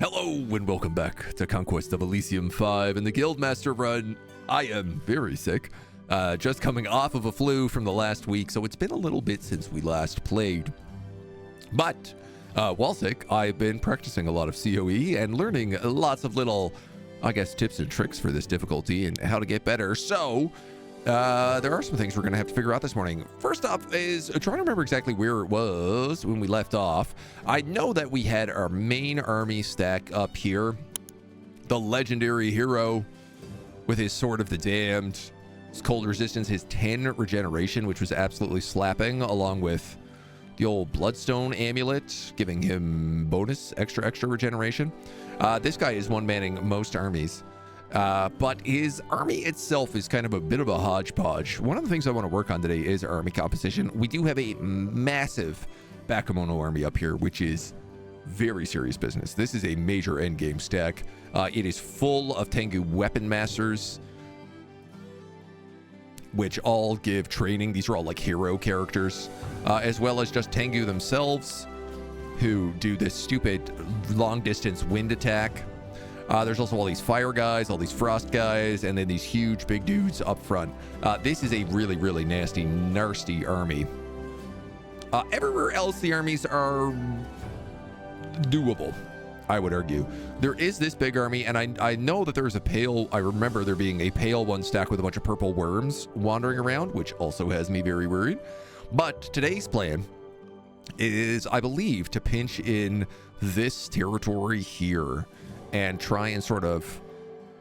Hello and welcome back to Conquest of Elysium 5 and the Guildmaster run. I am very sick, just coming off of a flu from the last week, so it's been a little bit since we last played. But while sick, I've been practicing a lot of COE and learning lots of little, I guess, tips and tricks for this difficulty and how to get better. So there are some things we're going to have to figure out this morning. First off is trying to remember exactly where it was when we left off. I know that we had our main army stack up here. The legendary hero with his Sword of the Damned, his cold resistance, his 10 regeneration, which was absolutely slapping, along with the old Bloodstone amulet, giving him bonus extra regeneration. This guy is one-manning most armies. But his army itself is kind of a bit of a hodgepodge. One of the things I want to work on today is army composition. We do have a massive Bakemono army up here, which is very serious business. This is a major endgame stack. It is full of Tengu weapon masters, which all give training. These are all like hero characters, as well as just Tengu themselves, who do this stupid long-distance wind attack. There's also all these fire guys, all these frost guys, and then these huge big dudes up front. This is a really nasty army. Everywhere else, the armies are doable, I would argue. There is this big army, and I know that there's a pale, I remember there being a pale one stacked with a bunch of purple worms wandering around, which also has me very worried. But today's plan is, I believe, to pinch in this territory here and try and sort of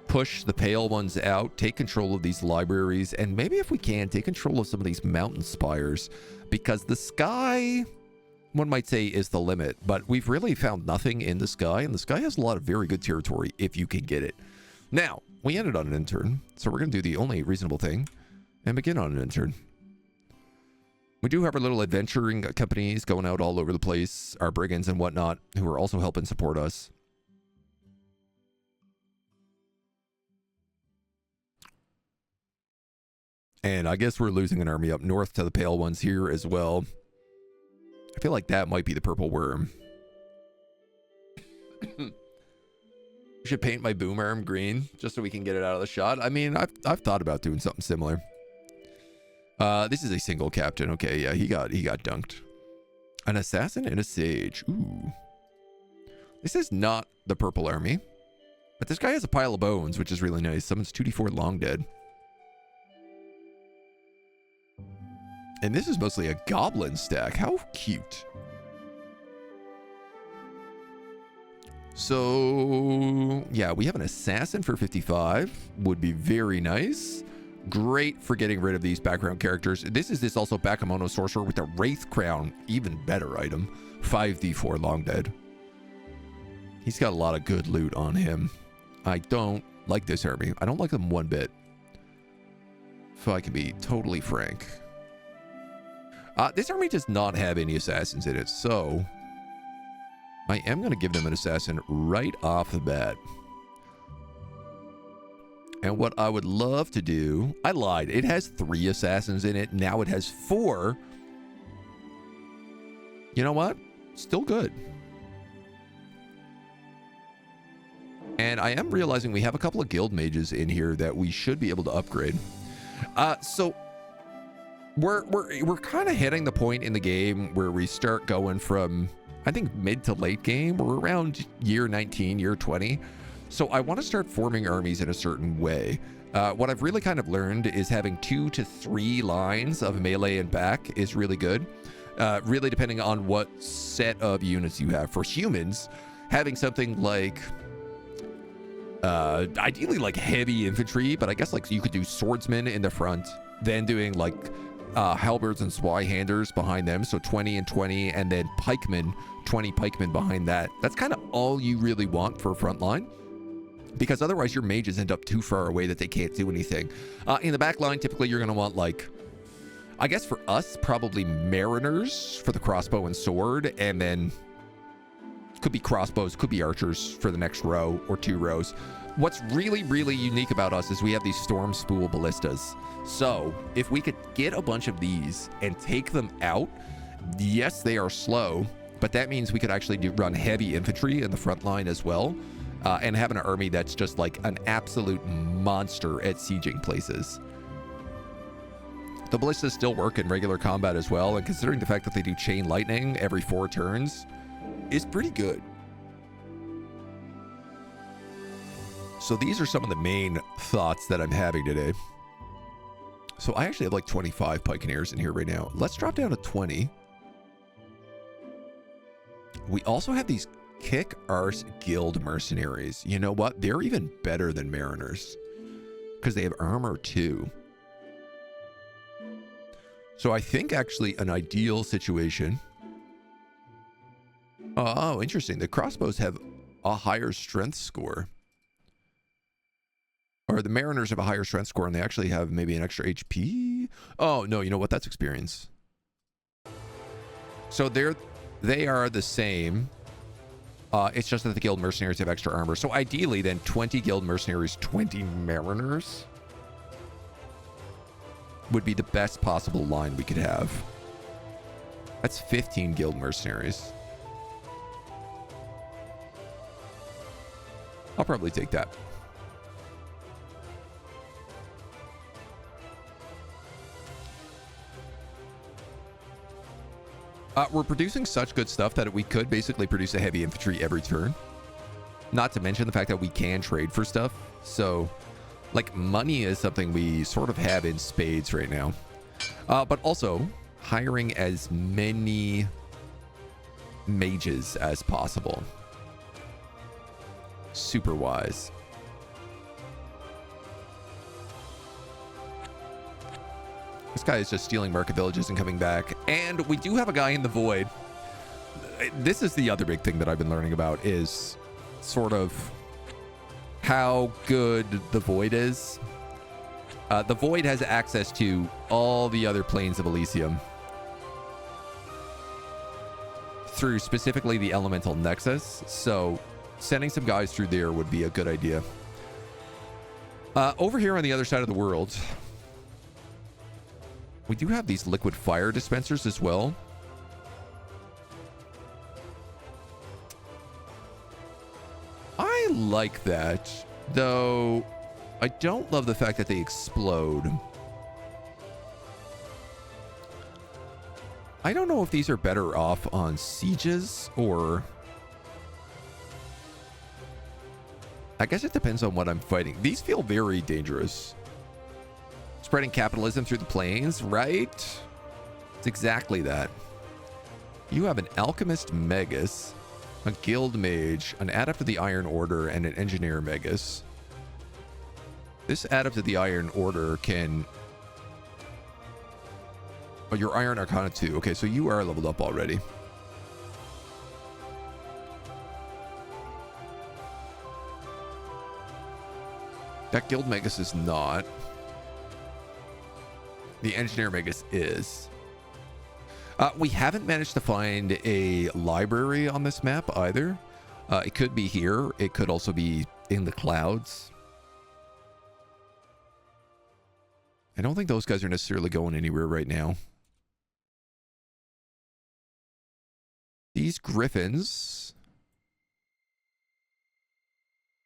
push the pale ones out, take control of these libraries, and maybe if we can, take control of some of these mountain spires, because the sky, one might say, is the limit, but we've really found nothing in the sky, and the sky has a lot of very good territory if you can get it. Now, we ended on an intern, so we're going to do the only reasonable thing and begin on an intern. We do have our little adventuring companies going out all over the place, our brigands and whatnot, who are also helping support us. And I guess we're losing an army up north to the pale ones here as well. I feel like that might be the purple worm. I should paint my boom arm green just so we can get it out of the shot. I mean, I've thought about doing something similar. This is a single captain. Okay, yeah, he got dunked. An assassin and a sage. Ooh. This is not the purple army, but this guy has a pile of bones, which is really nice. Summons 2d4 long dead. And this is mostly a goblin stack. How cute. So, yeah, we have an assassin for 55. Would be very nice. Great for getting rid of these background characters. This also Bakemono sorcerer with a Wraith Crown. Even better item. 5d4 long dead. He's got a lot of good loot on him. I don't like this army. I don't like them one bit, if I can be totally frank. This army does not have any assassins in it, so I am going to give them an assassin right off the bat. And what I would love to do, I lied. It has 3 assassins in it. Now it has 4. You know what? Still good. And I am realizing we have a couple of guild mages in here that we should be able to upgrade. So we're kind of hitting the point in the game where we start going from, I think, mid to late game. We're around year 19, year 20. So I want to start forming armies in a certain way. What I've really kind of learned is having 2 to 3 lines of melee and back is really good. Really depending on what set of units you have. For humans, having something like, ideally like heavy infantry, but I guess like you could do swordsmen in the front, then doing like halberds and swyhanders behind them, so 20 and 20, and then pikemen, 20 pikemen behind that. That's kind of all you really want for a front line, because otherwise your mages end up too far away that they can't do anything. In the back line, typically you're going to want, like, I guess for us, probably mariners for the crossbow and sword, and then could be crossbows, could be archers for the next row or 2 rows. What's really unique about us is we have these storm spool ballistas. So if we could get a bunch of these and take them out, yes, they are slow, But that means we could actually run heavy infantry in the front line as well, and have an army that's just like an absolute monster at sieging places. The ballistas still work in regular combat as well, and considering the fact that they do chain lightning every 4 turns, is pretty good. So these are some of the main thoughts that I'm having today. So I actually have like 25 pikeneers in here right now. Let's drop down to 20. We also have these kick-arse guild mercenaries. You know what? They're even better than mariners because they have armor too. So I think actually an ideal situation. Oh, interesting. The crossbows have a higher strength score. Or the mariners have a higher strength score and they actually have maybe an extra HP. Oh, no, you know what? That's experience. So they are the same. It's just that the guild mercenaries have extra armor. So ideally then 20 guild mercenaries, 20 mariners would be the best possible line we could have. That's 15 guild mercenaries. I'll probably take that. We're producing such good stuff that we could basically produce a heavy infantry every turn. Not to mention the fact that we can trade for stuff. So, like, money is something we sort of have in spades right now. But also, hiring as many mages as possible. Super wise. This guy is just stealing market villages and coming back. And we do have a guy in the void. This is the other big thing that I've been learning about is sort of how good the void is. The void has access to all the other planes of Elysium through specifically the elemental nexus. So sending some guys through there would be a good idea. Over here on the other side of the world, we do have these liquid fire dispensers as well. I like that, though I don't love the fact that they explode. I don't know if these are better off on sieges or... I guess it depends on what I'm fighting. These feel very dangerous. Spreading capitalism through the plains, right? It's exactly that. You have an alchemist magus, a guild mage, an adept of the Iron Order, and an engineer magus. This adept of the Iron Order can... Oh, you're Iron Arcana 2. Okay, so you are leveled up already. That guild magus is not. The engineer magus is. We haven't managed to find a library on this map either. It could be here. It could also be in the clouds. I don't think those guys are necessarily going anywhere right now. These griffins,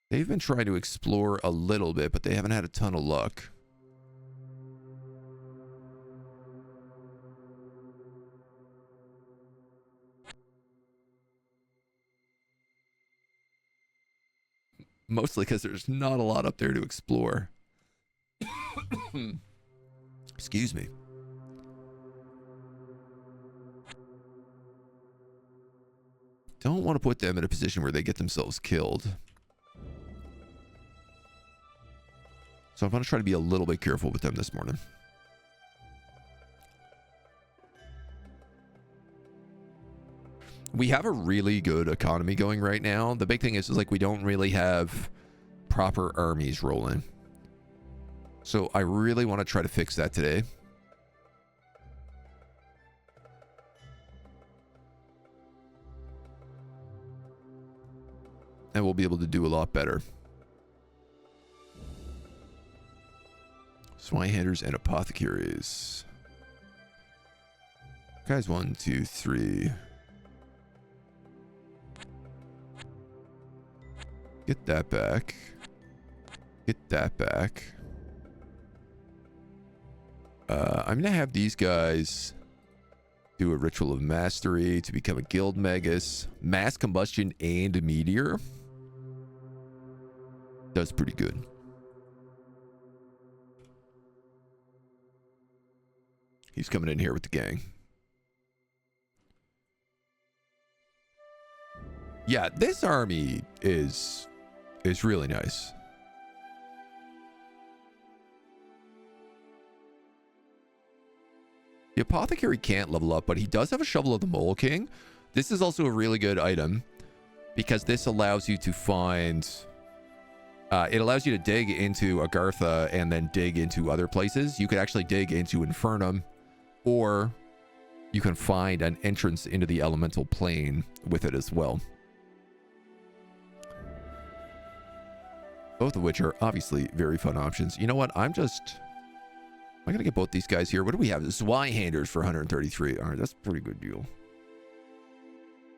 they've been trying to explore a little bit, but they haven't had a ton of luck. Mostly because there's not a lot up there to explore. Excuse me. Don't want to put them in a position where they get themselves killed. So I'm going to try to be a little bit careful with them this morning. We have a really good economy going right now. The big thing is like we don't really have proper armies rolling. So I really want to try to fix that today. And we'll be able to do a lot better. Swineherders and apothecaries. Guys, 1, 2, 3. Get that back. Get that back. I'm going to have these guys do a ritual of mastery to become a guild magus. Mass combustion and meteor. Does pretty good. He's coming in here with the gang. Yeah, this army is really nice. The apothecary can't level up, but he does have a shovel of the Mole King. This is also a really good item because this allows you to find... it allows you to dig into Agartha and then dig into other places. You could actually dig into Infernum, or you can find an entrance into the elemental plane with it as well. Both of which are obviously very fun options. You know what? I'm going to get both these guys here. What do we have? Zweihanders for 133. All right, that's a pretty good deal.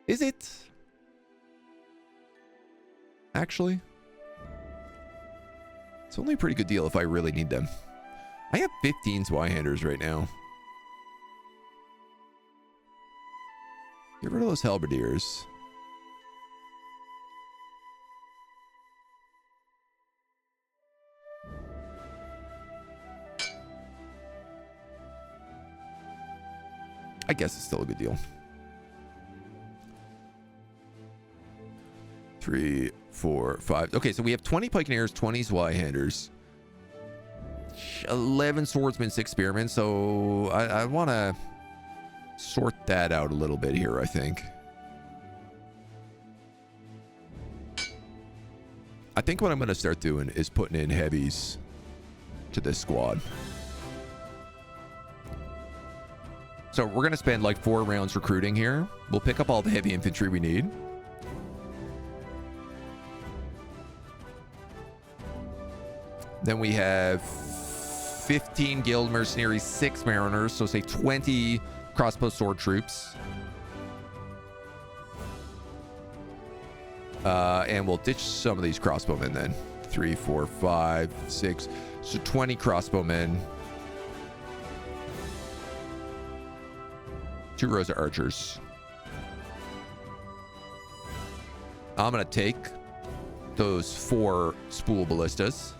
Is it? Actually? It's only a pretty good deal if I really need them. I have 15 Zweihanders right now. Get rid of those halberdiers. I guess it's still a good deal. 3, 4, 5. Okay, so we have 20 pikeneers, 20 Zweihanders, 11 swordsmen, 6 spearmen. So I want to sort that out a little bit here, I think. I think what I'm going to start doing is putting in heavies to this squad. So we're going to spend like 4 rounds recruiting here. We'll pick up all the heavy infantry we need. Then we have 15 guild mercenaries, 6 mariners. So say 20 crossbow sword troops. And we'll ditch some of these crossbowmen then. 3, 4, 5, 6. So 20 crossbowmen. 2 rows of archers. I'm going to take those 4 spool ballistas.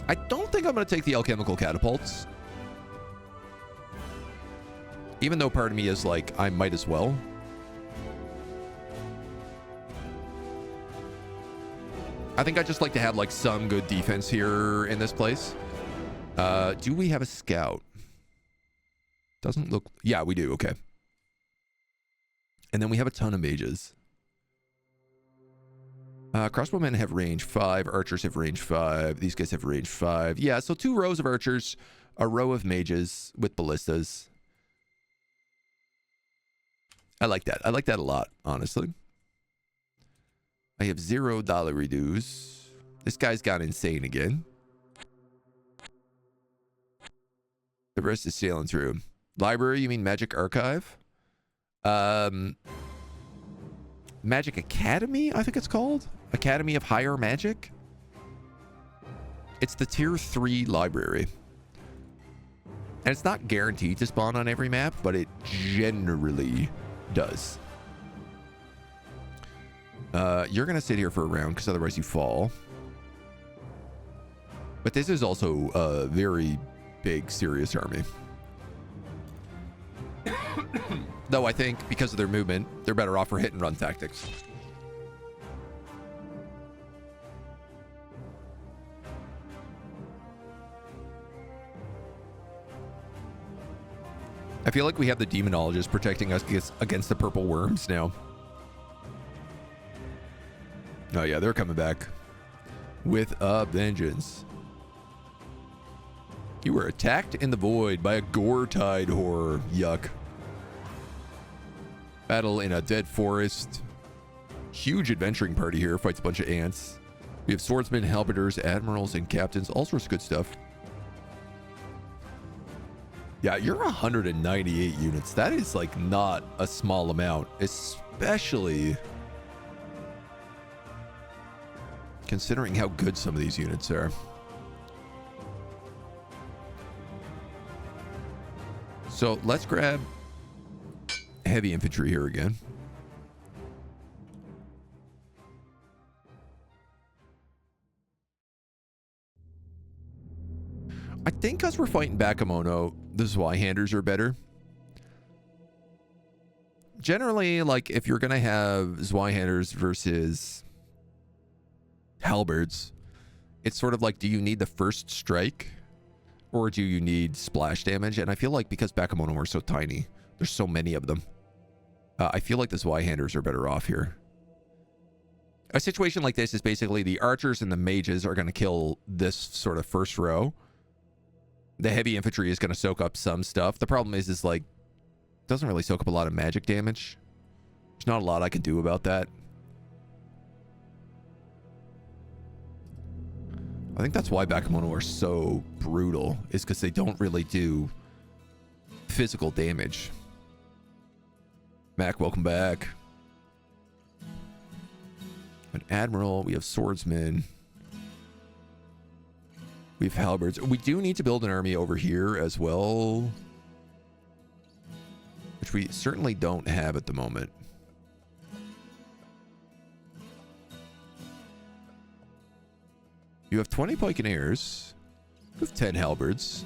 I don't think I'm going to take the alchemical catapults. Even though part of me is like, I might as well. I think I just like to have like some good defense here in this place. Do we have a scout? Doesn't look... Yeah, we do. Okay. And then we have a ton of mages. Crossbowmen have range 5. Archers have range 5. These guys have range 5. Yeah, so 2 rows of archers. A row of mages with ballistas. I like that. I like that a lot, honestly. I have $0 reduce. This guy's gone insane again. The rest is sailing through. Library, you mean Magic Archive? Magic Academy, I think it's called. Academy of Higher Magic. It's the tier 3 library. And it's not guaranteed to spawn on every map, but it generally does. You're going to sit here for a round because otherwise you fall. But this is also a very big, serious army. Though I think because of their movement, they're better off for hit and run tactics. I feel like we have the demonologist protecting us against the purple worms now. Oh yeah, they're coming back with a vengeance. You were attacked in the void by a gore-tide horror. Yuck. Battle in a dead forest. Huge adventuring party here. Fights a bunch of ants. We have swordsmen, halberders, admirals, and captains. All sorts of good stuff. Yeah, you're 198 units. That is like not a small amount, especially considering how good some of these units are. So let's grab heavy infantry here again. I think because we're fighting Bakemono, the Zweihanders are better. Generally, like, if you're going to have Zweihanders versus Halberds, it's sort of like, do you need the first strike? Or do you need splash damage? And I feel like because Bakemono are so tiny, there's so many of them. I feel like the Zweihanders are better off here. A situation like this is basically the archers and the mages are going to kill this sort of first row. The heavy infantry is going to soak up some stuff. The problem is like, it doesn't really soak up a lot of magic damage. There's not a lot I can do about that. I think that's why Bakemono are so brutal, is because they don't really do physical damage. Mac, welcome back. An admiral, we have swordsmen. We have halberds. We do need to build an army over here as well, which we certainly don't have at the moment. You have 20 pikeneers. You have 10 halberds.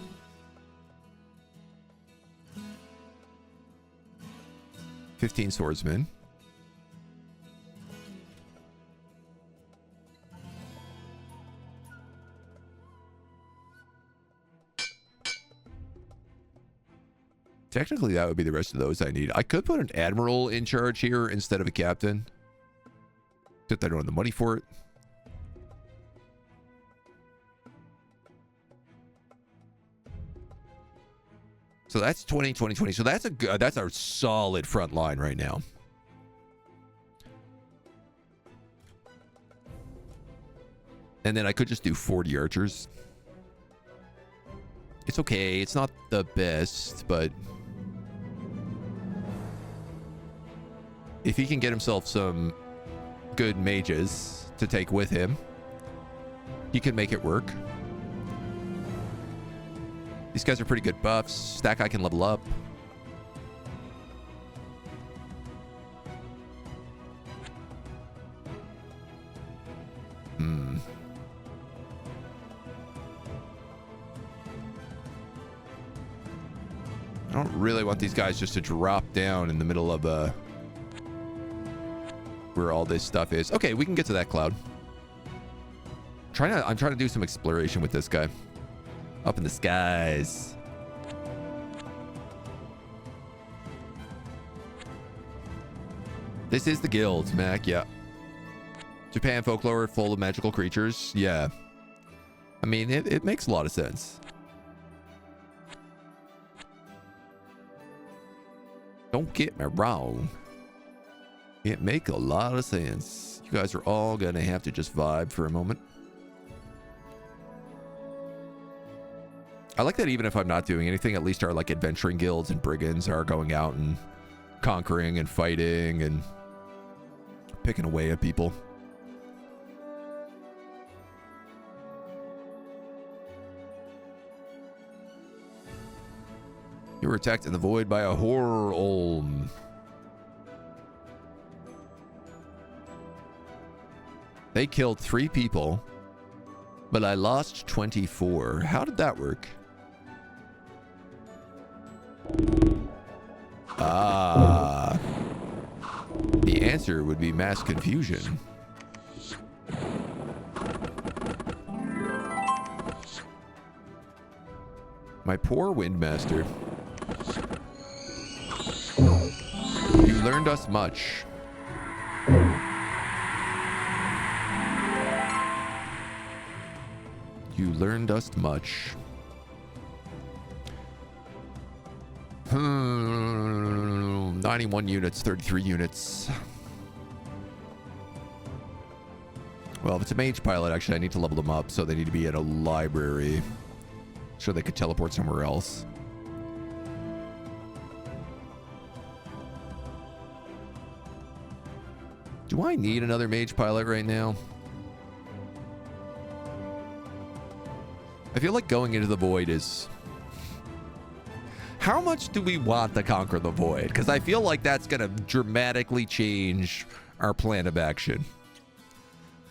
$15 swordsmen. Technically, that would be the rest of those I need. I could put an admiral in charge here instead of a captain. Except I don't have the money for it. So that's 20, 20, 20. So that's a solid front line right now. And then I could just do 40 archers. It's okay. It's not the best, but if he can get himself some good mages to take with him, he can make it work. These guys are pretty good buffs. That guy can level up. I don't really want these guys just to drop down in the middle of where all this stuff is. Okay, we can get to that cloud. I'm trying to do some exploration with this guy. Up in the skies. This is the guild, Mac, yeah. Japan folklore full of magical creatures, yeah. I mean, it makes a lot of sense. Don't get me wrong. It makes a lot of sense. You guys are all gonna have to just vibe for a moment. I like that even if I'm not doing anything, at least our like adventuring guilds and brigands are going out and conquering and fighting and picking away at people. You were attacked in the void by a horror olm. They killed 3 people, but I lost 24. How did that work? Ah. The answer would be mass confusion. My poor Windmaster. You learned us much. You learned us much. 91 units, 33 units. Well, if it's a mage pilot, actually, I need to level them up, so they need to be at a library so they could teleport somewhere else. Do I need another mage pilot right now? I feel like going into the void is... How much do we want to conquer the void? Because I feel like that's going to dramatically change our plan of action.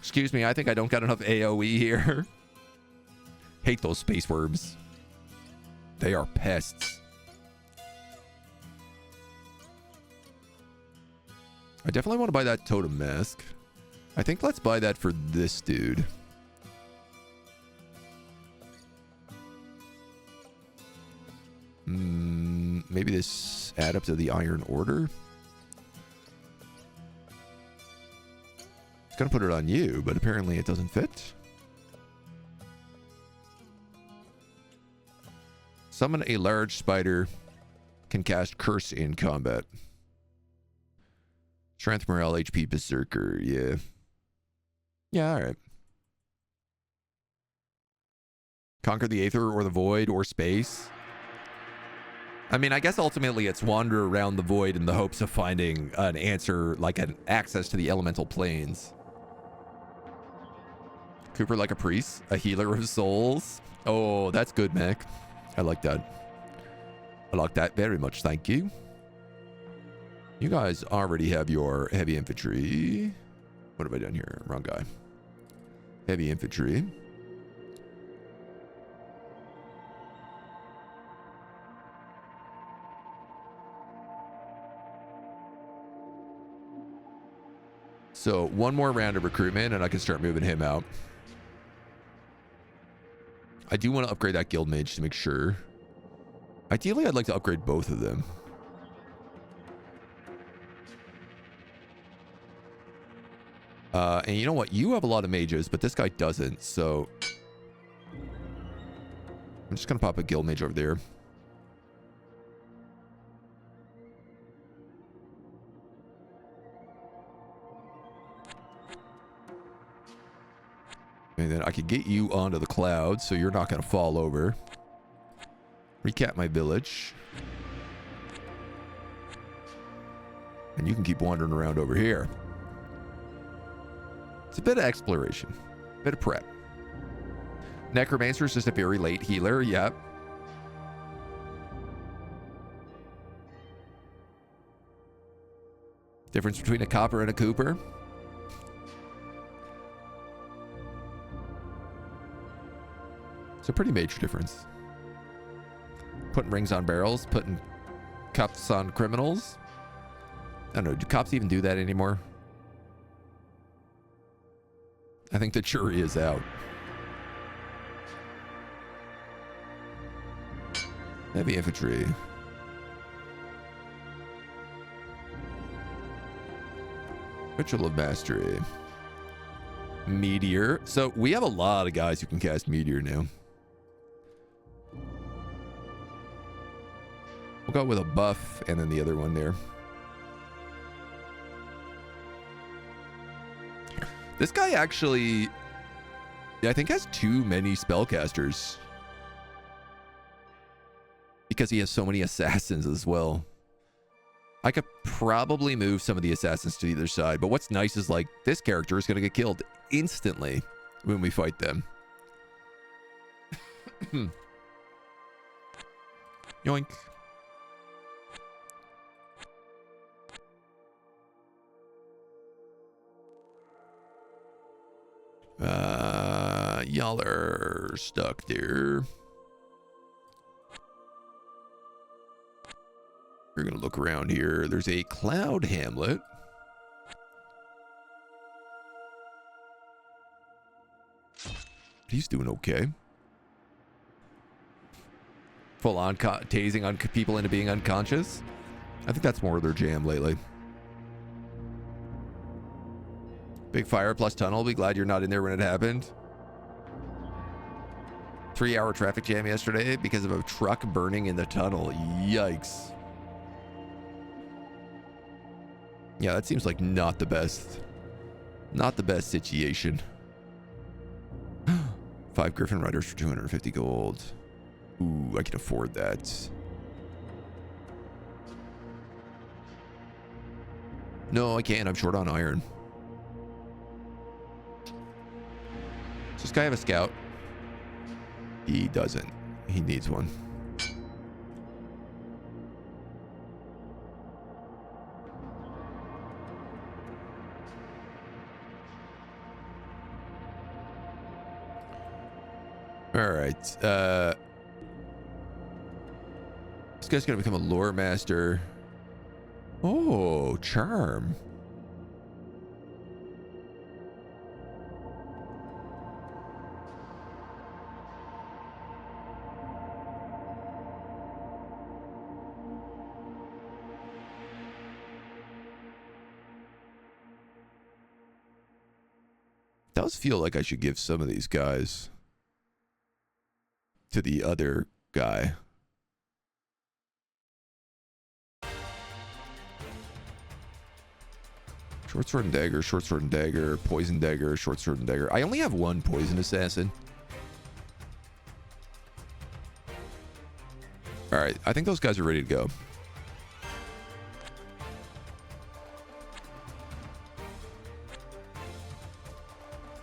Excuse me, I think I don't got enough AoE here. Hate those space worms. They are pests. I definitely want to buy that totem mask. I think let's buy that for this dude. Maybe this add up to the Iron Order. It's gonna put it on you, but apparently it doesn't fit. Summon a large spider. Can cast Curse in combat. Strength, morale, HP, berserker. Yeah. Yeah, alright. Conquer the Aether or the Void or space. I mean, I guess ultimately it's wander around the void in the hopes of finding an answer, like an access to the elemental planes. Cooper like a priest, a healer of souls. Oh, that's good, Mac. I like that. I like that very much, thank you. You guys already have your heavy infantry. What have I done here? Wrong guy. Heavy infantry. So one more round of recruitment and I can start moving him out. I do want to upgrade that guild mage to make sure. Ideally, I'd like to upgrade both of them. And you know what? You have a lot of mages, but this guy doesn't. So I'm just going to pop a guild mage over there. And then I could get you onto the cloud so you're not going to fall over. Recap my village. And you can keep wandering around over here. It's a bit of exploration. A bit of prep. Necromancer is just a very late healer. Yep. Difference between a copper and a cooper. It's a pretty major difference. Putting rings on barrels, putting cuffs on criminals. I don't know, do cops even do that anymore? I think the jury is out. Heavy infantry. Ritual of Mastery. Meteor. So we have a lot of guys who can cast Meteor now. We'll go with a buff and then the other one there. This guy actually, I think, has too many spellcasters. Because he has so many assassins as well. I could probably move some of the assassins to either side. But what's nice is, like, this character is going to get killed instantly when we fight them. Yoink. Y'all are stuck there. We're gonna look around here. There's a cloud hamlet. He's doing okay. Full on tasing on people into being unconscious. I think that's more their jam lately. Big fire plus tunnel. Be glad you're not in there when it happened. 3-hour traffic jam yesterday because of a truck burning in the tunnel. Yikes. Yeah, that seems like not the best. Not the best situation. 5 Griffin Riders for 250 gold. Ooh, I can afford that. No, I can't. I'm short on iron. guy have a scout? He doesn't. He needs one. All right. This guy's gonna become a lore master. Oh, charm. Does feel like I should give some of these guys to the other guy. Short sword and dagger, short sword and dagger, poison dagger, short sword and dagger. I only have one poison assassin. All right, I think those guys are ready to go.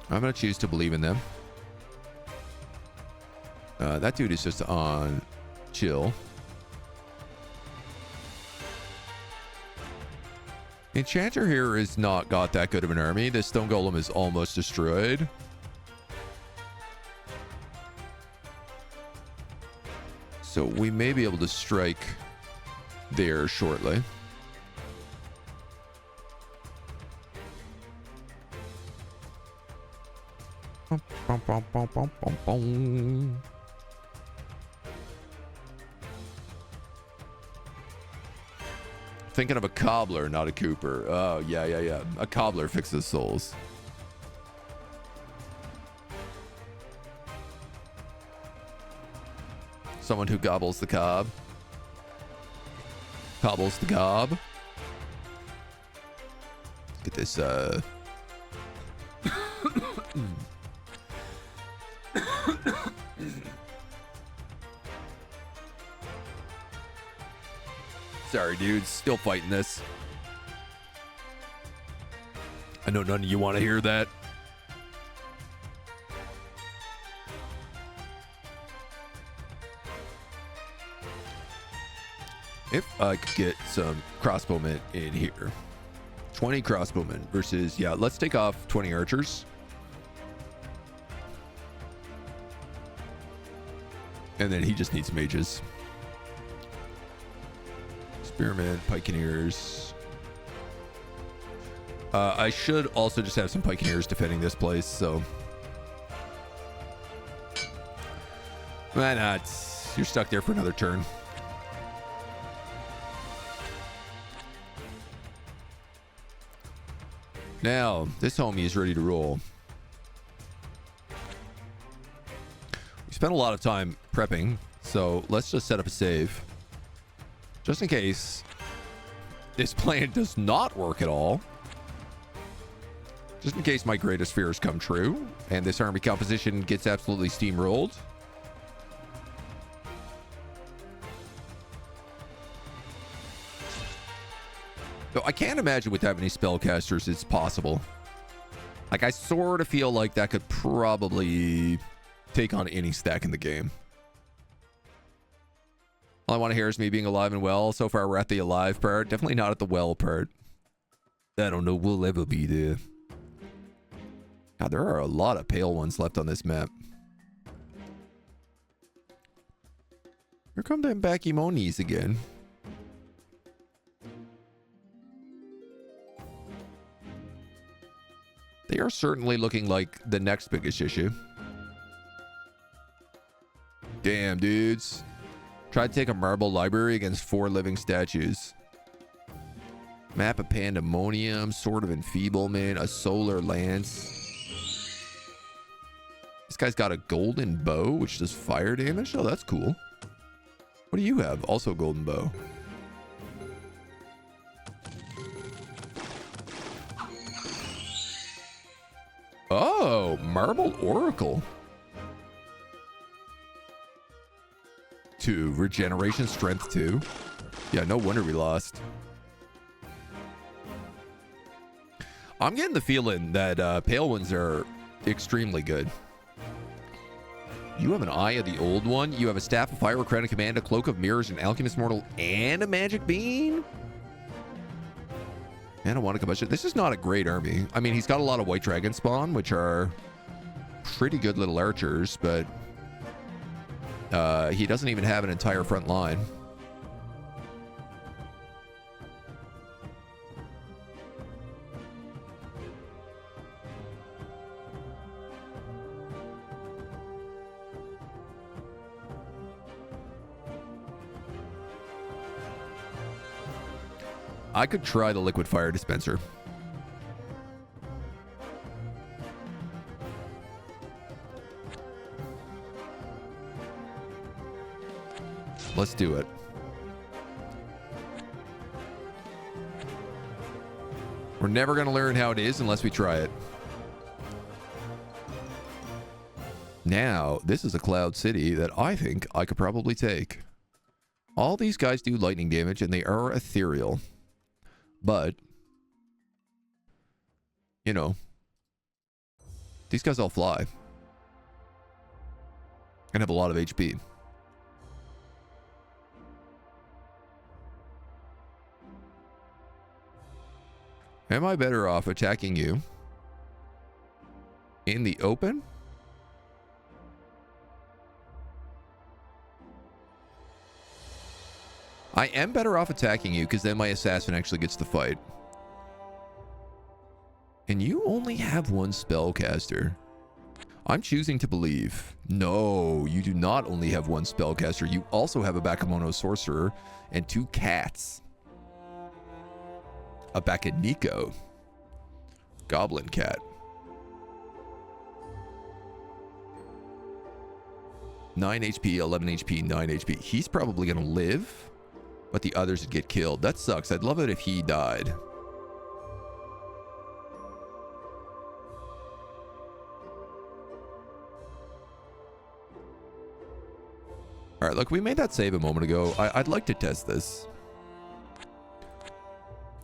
I'm going to choose to believe in them. That dude is just on chill. Enchanter here is not got that good of an army. This stone golem is almost destroyed. So we may be able to strike there shortly. Thinking of a cobbler, not a cooper. Oh, yeah. A cobbler fixes souls. Someone who gobbles the cob. Cobbles the gob. Get this, Sorry, dudes. Still fighting this. I know none of you want to hear that. If I could get some crossbowmen in here. 20 crossbowmen versus, yeah, let's take off 20 archers. And then he just needs mages. Spearmen, pikeneers. I should also just have some pikeneers defending this place, so. Why not? You're stuck there for another turn. Now, this homie is ready to roll. We spent a lot of time prepping, so let's just set up a save. Just in case this plan does not work at all. Just in case my greatest fears come true and this army composition gets absolutely steamrolled. So I can't imagine with that many spellcasters it's possible. Like, I sort of feel like that could probably take on any stack in the game. All I want to hear is me being alive and well. So far, we're at the alive part. Definitely not at the well part. I don't know. We'll ever be there. God, there are a lot of pale ones left on this map. Here come them Bakimonis again. They are certainly looking like the next biggest issue. Damn, dudes. Try to take a marble library against 4 living statues. Map of Pandemonium, Sword of Enfeeblement, a Solar Lance. This guy's got a golden bow, which does fire damage. Oh, that's cool. What do you have? Also golden bow. Oh, Marble Oracle. 2. Regeneration, Strength 2. Yeah, no wonder we lost. I'm getting the feeling that Pale ones are extremely good. You have an Eye of the Old One. You have a Staff of Fire, a Crown of Command, a Cloak of Mirrors, an Alchemist Mortal, and a Magic Bean? And I want to combustion. This is not a great army. I mean, he's got a lot of White Dragon Spawn, which are pretty good little archers, but he doesn't even have an entire front line. I could try the liquid fire dispenser. Let's do it. We're never going to learn how it is unless we try it. Now, this is a cloud city that I think I could probably take. All these guys do lightning damage and they are ethereal. But, you know, these guys all fly and have a lot of HP. Am I better off attacking you in the open? I am better off attacking you because then my assassin actually gets the fight. And you only have one spellcaster. I'm choosing to believe. No, you do not only have one spellcaster. You also have a Bakemono sorcerer and 2 cats. A Bakeniko. Goblin cat. 9 HP, 11 HP, 9 HP. He's probably going to live, but the others would get killed. That sucks. I'd love it if he died. All right, look, we made that save a moment ago. I'd like to test this.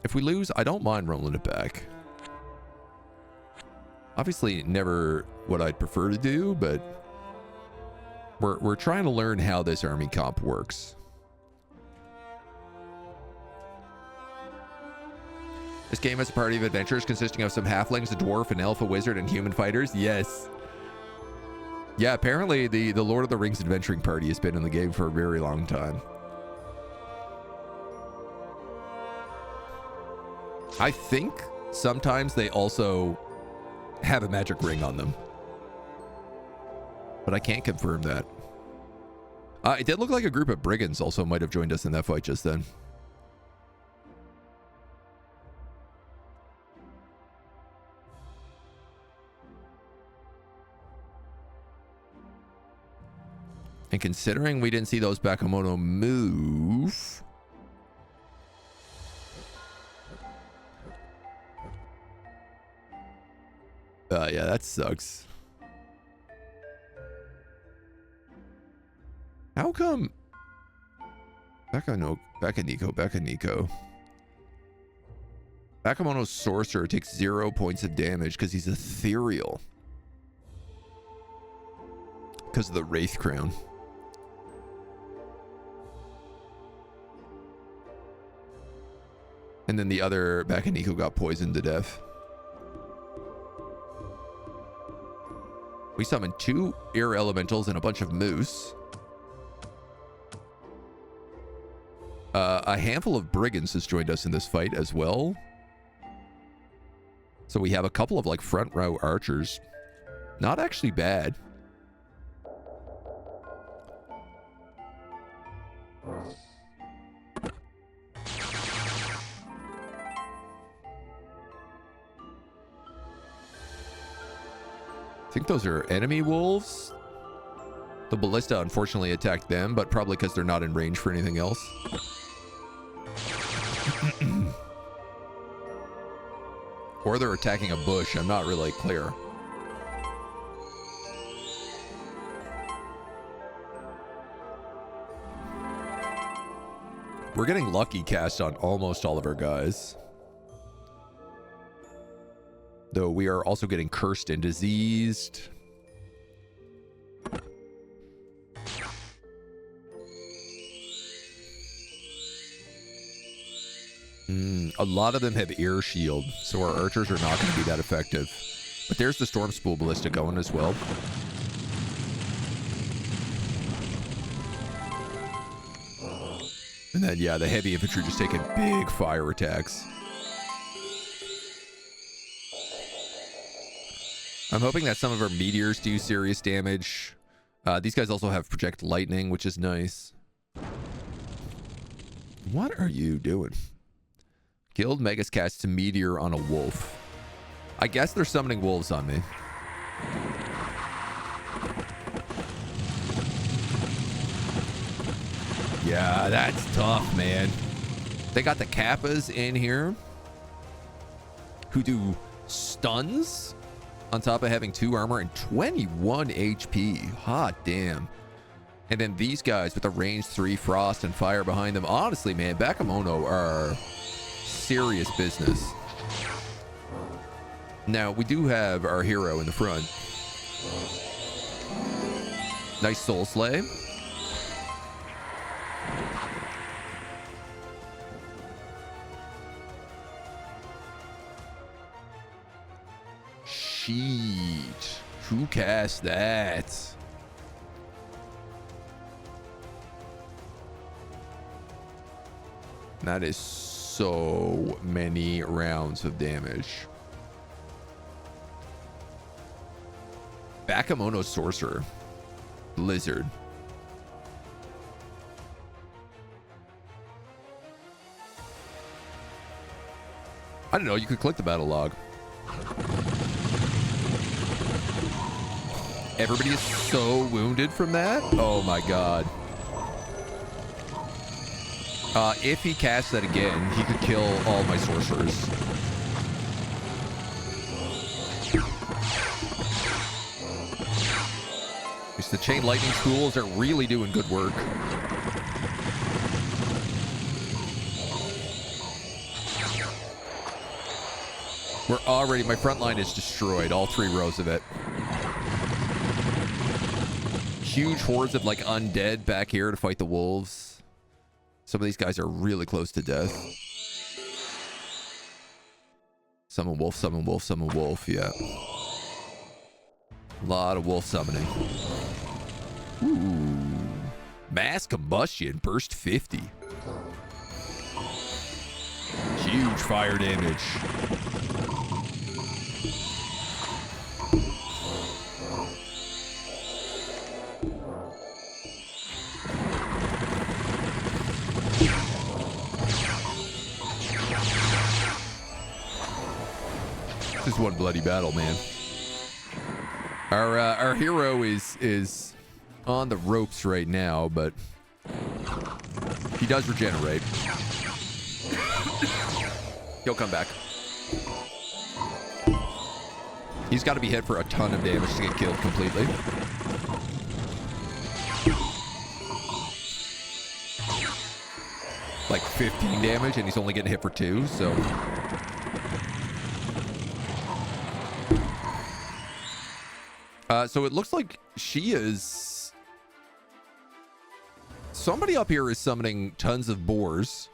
If we lose, I don't mind rolling it back. Obviously, never what I'd prefer to do, but we're trying to learn how this army comp works. This game has a party of adventurers consisting of some halflings, a dwarf, an elf, a wizard, and human fighters. Yes. Yeah, apparently the Lord of the Rings adventuring party has been in the game for a very long time. I think sometimes they also have a magic ring on them, but I can't confirm that. It did look like a group of brigands also might have joined us in that fight just then. And considering we didn't see those Bakemono move, yeah, that sucks. How come? Bakeniko. Bakemono's sorcerer takes 0 points of damage because he's ethereal. Because of the Wraith Crown. And then the other Bakeniko got poisoned to death. We summoned 2 air elementals and a bunch of moose. A handful of brigands has joined us in this fight as well. So we have a couple of like front row archers. Not actually bad. I think those are enemy wolves. The ballista unfortunately attacked them, but probably because they're not in range for anything else. Or they're attacking a bush. I'm not really clear. We're getting lucky cast on almost all of our guys. Though we are also getting cursed and diseased. A lot of them have air shield, so our archers are not going to be that effective. But there's the storm spool ballista going as well. And then, yeah, the heavy infantry just taking big fire attacks. I'm hoping that some of our meteors do serious damage. These guys also have project lightning, which is nice. What are you doing? Guild Megas casts a meteor on a wolf. I guess they're summoning wolves on me. Yeah, that's tough, man. They got the Kappas in here who do stuns on top of having 2 armor and 21 HP. Hot damn. And then these guys with the range 3 frost and fire behind them. Honestly, man, Bakemono are serious business. Now, we do have our hero in the front. Nice soul slay. Sheet. Who cast that? That is so many rounds of damage. Bakemono Sorcerer. Blizzard. I don't know, you could click the battle log. Everybody is so wounded from that. Oh my god. If he casts that again, he could kill all my sorcerers. The chain lightning schools are really doing good work. We're already, my front line is destroyed, all 3 rows of it. Huge hordes of like undead back here to fight the wolves. Some of these guys are really close to death. Summon wolf, summon wolf, summon wolf, yeah. A lot of wolf summoning. Ooh. Mass combustion, burst 50. Huge fire damage. This is one bloody battle, man. Our hero is on the ropes right now, but he does regenerate. He'll come back. He's got to be hit for a ton of damage to get killed completely. Like 15 damage, and he's only getting hit for 2, so... so it looks like she is... Somebody up here is summoning tons of boars.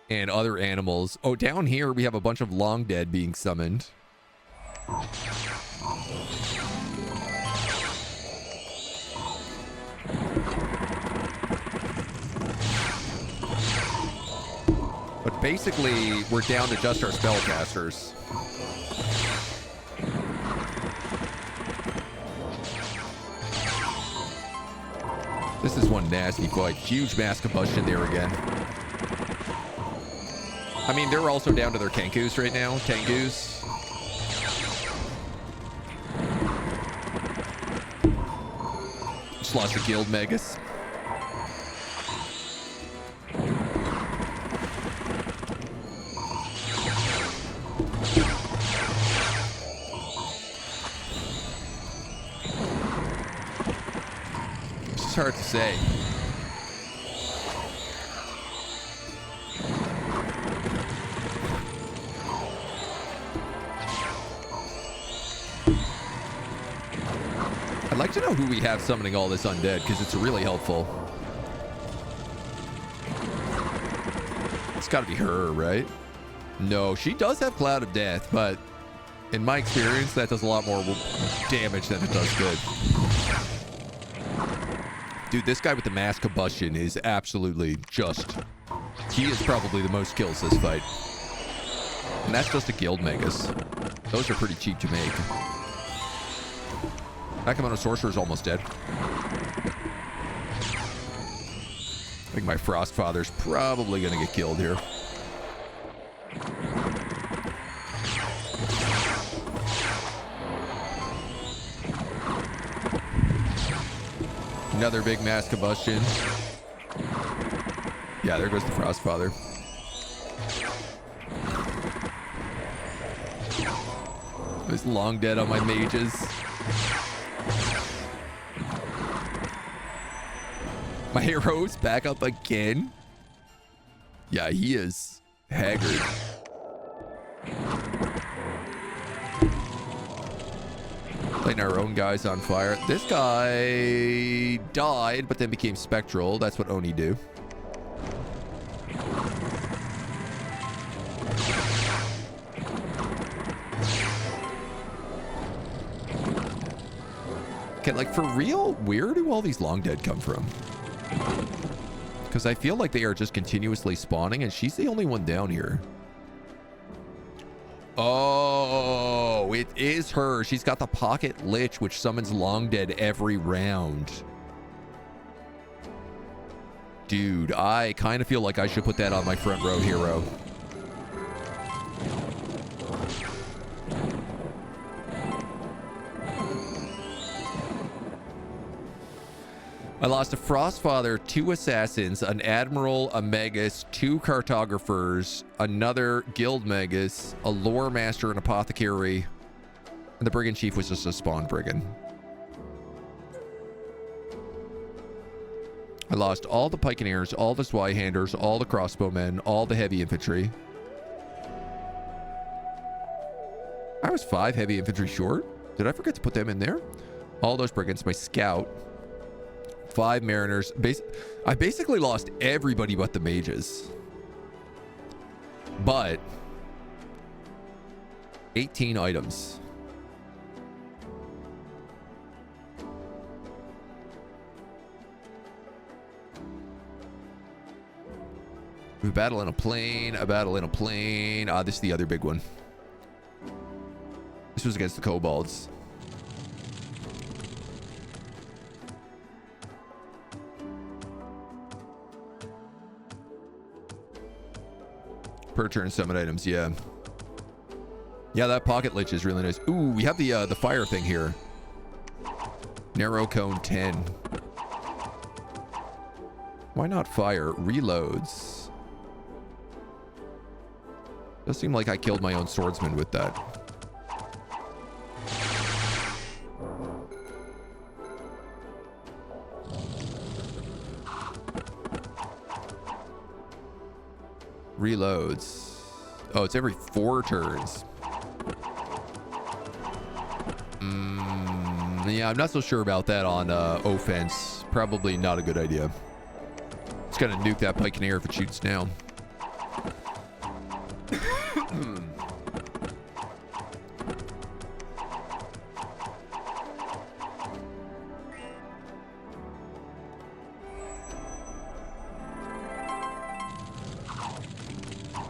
And other animals. Oh, down here we have a bunch of long dead being summoned. But basically, we're down to just our spellcasters. This is one nasty fight. Huge mass combustion there again. I mean, they're also down to their Kenkus right now. Tengus. Just lost the guild Megas. It's hard to say. I'd like to know who we have summoning all this undead, because it's really helpful. got to be her, right? No, she does have Cloud of Death, but in my experience, that does a lot more damage than it does good. Dude, this guy with the mass combustion is absolutely just... He is probably the most kills this fight. And that's just a guild magus. Those are pretty cheap to make. Nakamono Sorcerer is almost dead. I think my Frostfather's probably going to get killed here. Another big mass combustion. Yeah, there goes the Frostfather. He's long dead on my mages. My hero's back up again. Yeah, he is haggard. Lighting our own guys on fire. This guy died, but then became spectral. That's what Oni do. Okay, like for real, where do all these long dead come from? Because I feel like they are just continuously spawning, and she's the only one down here. Oh, it is her. She's got the Pocket Lich, which summons long dead every round. Dude, I kind of feel like I should put that on my front row hero. I lost a Frostfather, 2 Assassins, an Admiral, a Magus, 2 Cartographers, another Guild Magus, a Lore Master, an Apothecary, and the Brigand Chief was just a spawn Brigand. I lost all the Pikeneers, all the Zweihanders, all the Crossbowmen, all the Heavy Infantry. I was 5 Heavy Infantry short. Did I forget to put them in there? All those Brigands, my Scout. 5 Mariners. I basically lost everybody but the mages. But 18 items. We battle in a plane, a battle in a plane. Ah, this is the other big one. This was against the kobolds. Per turn summon items, yeah. Yeah, that Pocket Lich is really nice. Ooh, we have the fire thing here. Narrow cone 10. Why not fire? Reloads. Does seem like I killed my own swordsman with that. Reloads. Oh, it's every 4 turns. Yeah, I'm not so sure about that on offense. Probably not a good idea. It's gonna nuke that Pikeneer if it shoots down.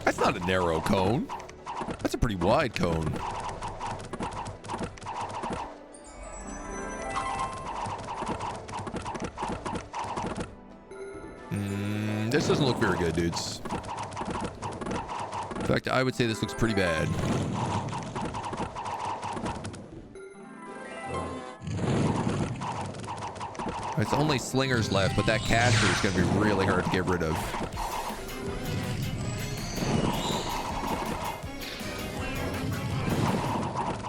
That's not a narrow cone. That's a pretty wide cone. This doesn't look very good, dudes. In fact, I would say this looks pretty bad. It's only slingers left, but that caster is going to be really hard to get rid of.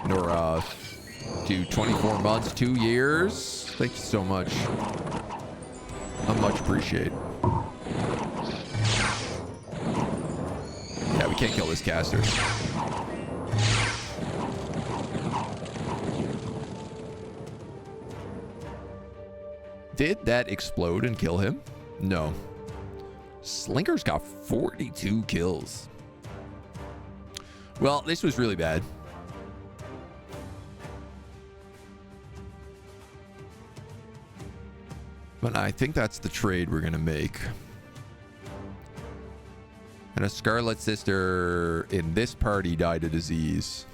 Nora, do 24 months, 2 years. Thank you so much. I much appreciate. Yeah, we can't kill this caster. Did that explode and kill him? No. Slinker's got 42 kills. Well, this was really bad. But I think that's the trade we're going to make. And a Scarlet Sister in this party died of disease.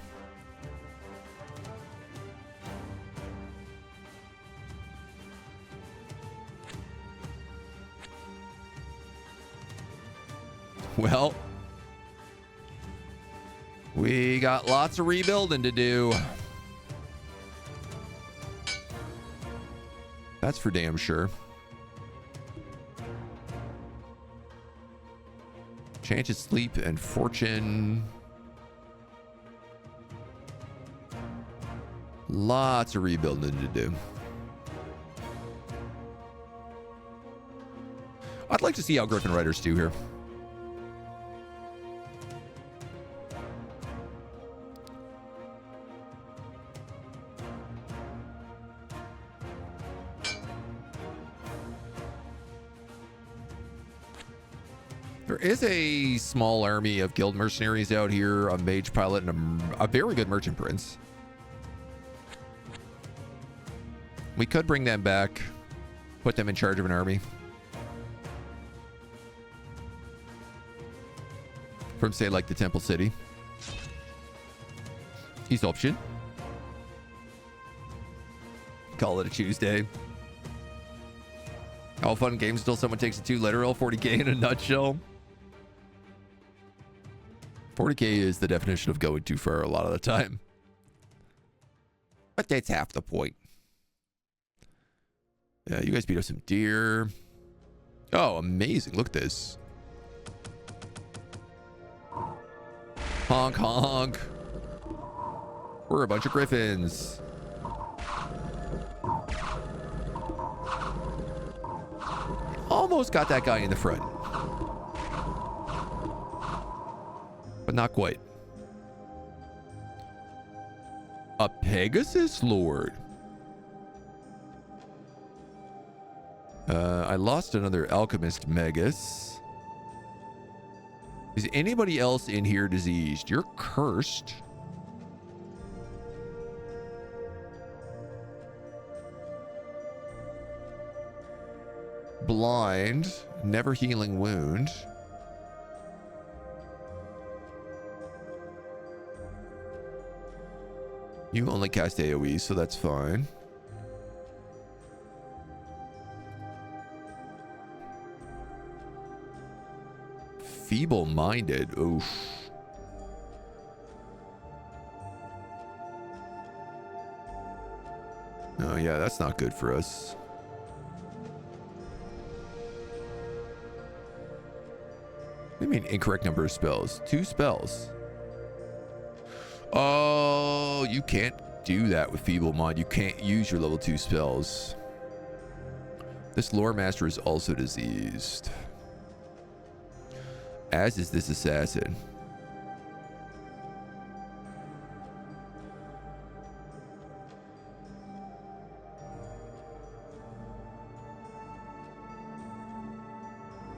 Well, we got lots of rebuilding to do. That's for damn sure. Change sleep and fortune. Lots of rebuilding to do. I'd like to see how Griffin Riders do here. There is a small army of guild mercenaries out here, a mage pilot, and a very good merchant prince. We could bring them back, put them in charge of an army. From, say, like the Temple City. Easy option. Call it a Tuesday. All fun games until someone takes it too literal. 40k in a nutshell. 40k is the definition of going too far a lot of the time. But that's half the point. Yeah, you guys beat up some deer. Oh, amazing. Look at this. Honk, honk. We're a bunch of griffins. Almost got that guy in the front. But not quite. A Pegasus Lord. I lost another Alchemist Megas. Is anybody else in here diseased? You're cursed. Blind. Never healing wound. You only cast AoE, so that's fine. Feeble-minded. Oof. Oh, yeah, that's not good for us. What do you mean incorrect number of spells? 2 spells. Oh, you can't do that with Feeble Mind. You can't use your level 2 spells. This Lore Master is also diseased. As is this assassin.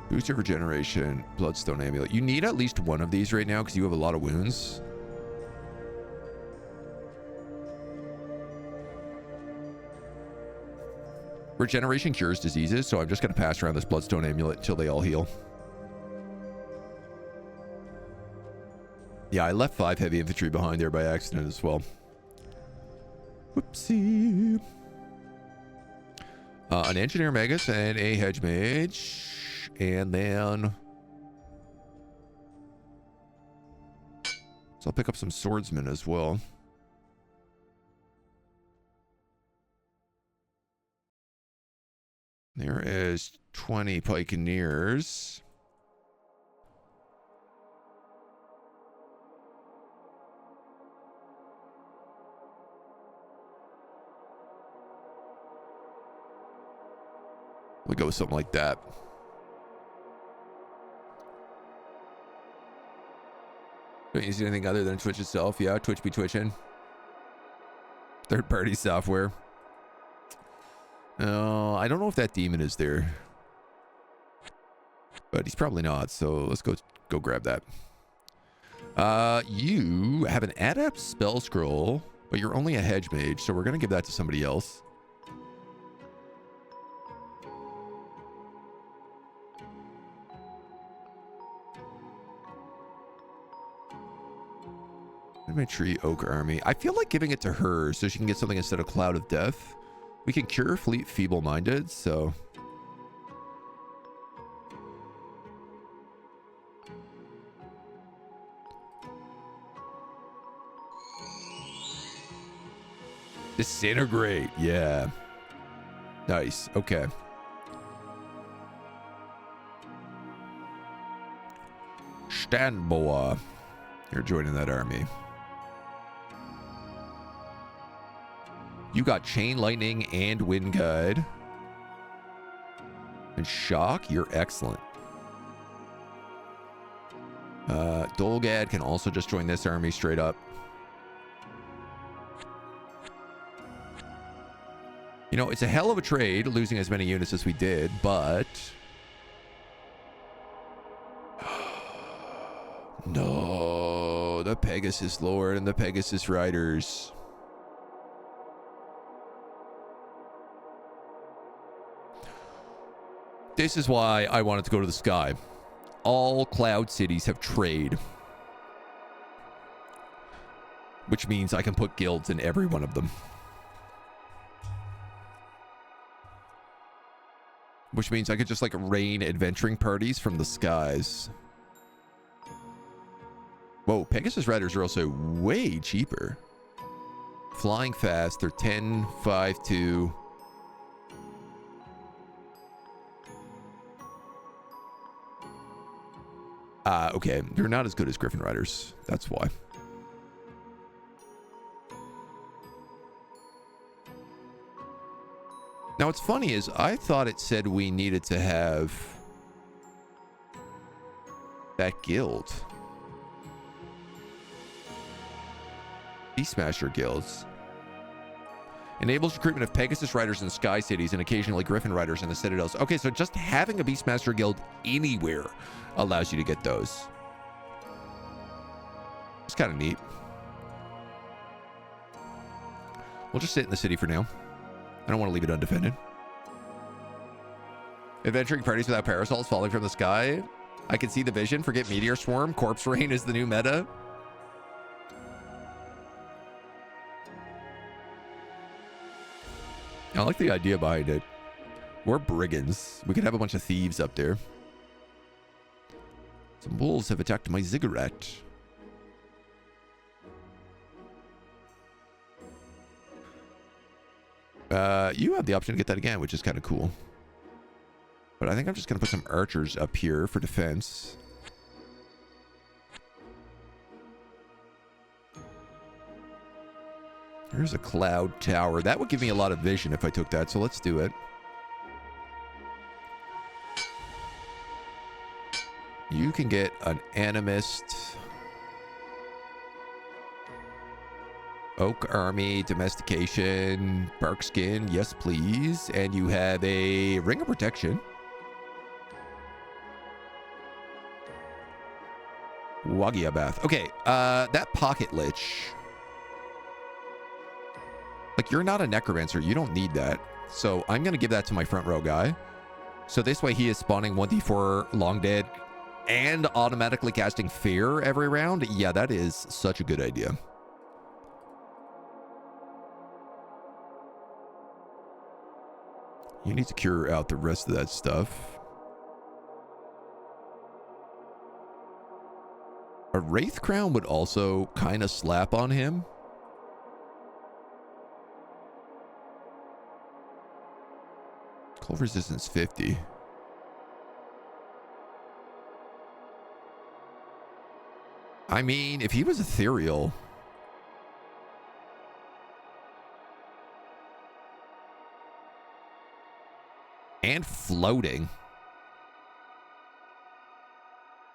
Booster regeneration, Bloodstone Amulet. You need at least one of these right now because you have a lot of wounds. Regeneration cures diseases, so I'm just going to pass around this Bloodstone Amulet until they all heal. Yeah, I left 5 heavy infantry behind there by accident as well. Whoopsie. An Engineer Magus and a Hedge Mage. And then... so I'll pick up some Swordsmen as well. There is 20 Pikeneers. We'll go with something like that. Don't use anything other than Twitch itself. Yeah, Twitch be twitching. Third-party software. Oh, I don't know if that demon is there. But he's probably not, so let's go grab that. You have an adept spell scroll, but you're only a hedge mage, so we're going to give that to somebody else. Tree Oak Army. I feel like giving it to her so she can get something instead of Cloud of Death. We can cure Fleet Feeble-Minded, so... Disintegrate, yeah. Nice, okay. Stanboa. You're joining that army. You got Chain Lightning and Wind Guide. And Shock, you're excellent. Dolgad can also just join this army straight up. You know, it's a hell of a trade losing as many units as we did, but... No, the Pegasus Lord and the Pegasus Riders. This is why I wanted to go to the sky. All cloud cities have trade. Which means I can put guilds in every one of them. Which means I could just like rain adventuring parties from the skies. Whoa, Pegasus Riders are also way cheaper. Flying fast, they're 10, 5, 2. Okay, they're not as good as Griffin Riders. That's why. Now, what's funny is I thought it said we needed to have that guild. Beastmaster guilds. Enables recruitment of Pegasus Riders in Sky Cities and occasionally Griffin Riders in the Citadels. Okay, so just having a Beastmaster guild anywhere allows you to get those. It's kind of neat. We'll just sit in the city for now. I don't want to leave it undefended. Adventuring parties without parasols falling from the sky. I can see the vision. Forget Meteor Swarm. Corpse Rain is the new meta. I like the idea behind it. We're brigands. We could have a bunch of thieves up there. Some wolves have attacked my ziggurat. You have the option to get that again, which is kind of cool. But I think I'm just going to put some archers up here for defense. Here's a cloud tower. That would give me a lot of vision if I took that, so let's do it. You can get an animist. Oak Army, Domestication, Bark Skin, yes please. And you have a Ring of Protection. Wagia Bath. Okay, that Pocket Lich. Like, you're not a Necromancer. You don't need that. So I'm going to give that to my front row guy. So this way he is spawning 1d4 Long Dead and automatically casting Fear every round. Yeah, that is such a good idea. You need to cure out the rest of that stuff. A Wraith Crown would also kind of slap on him. Cold resistance 50. I mean, if he was ethereal... and floating.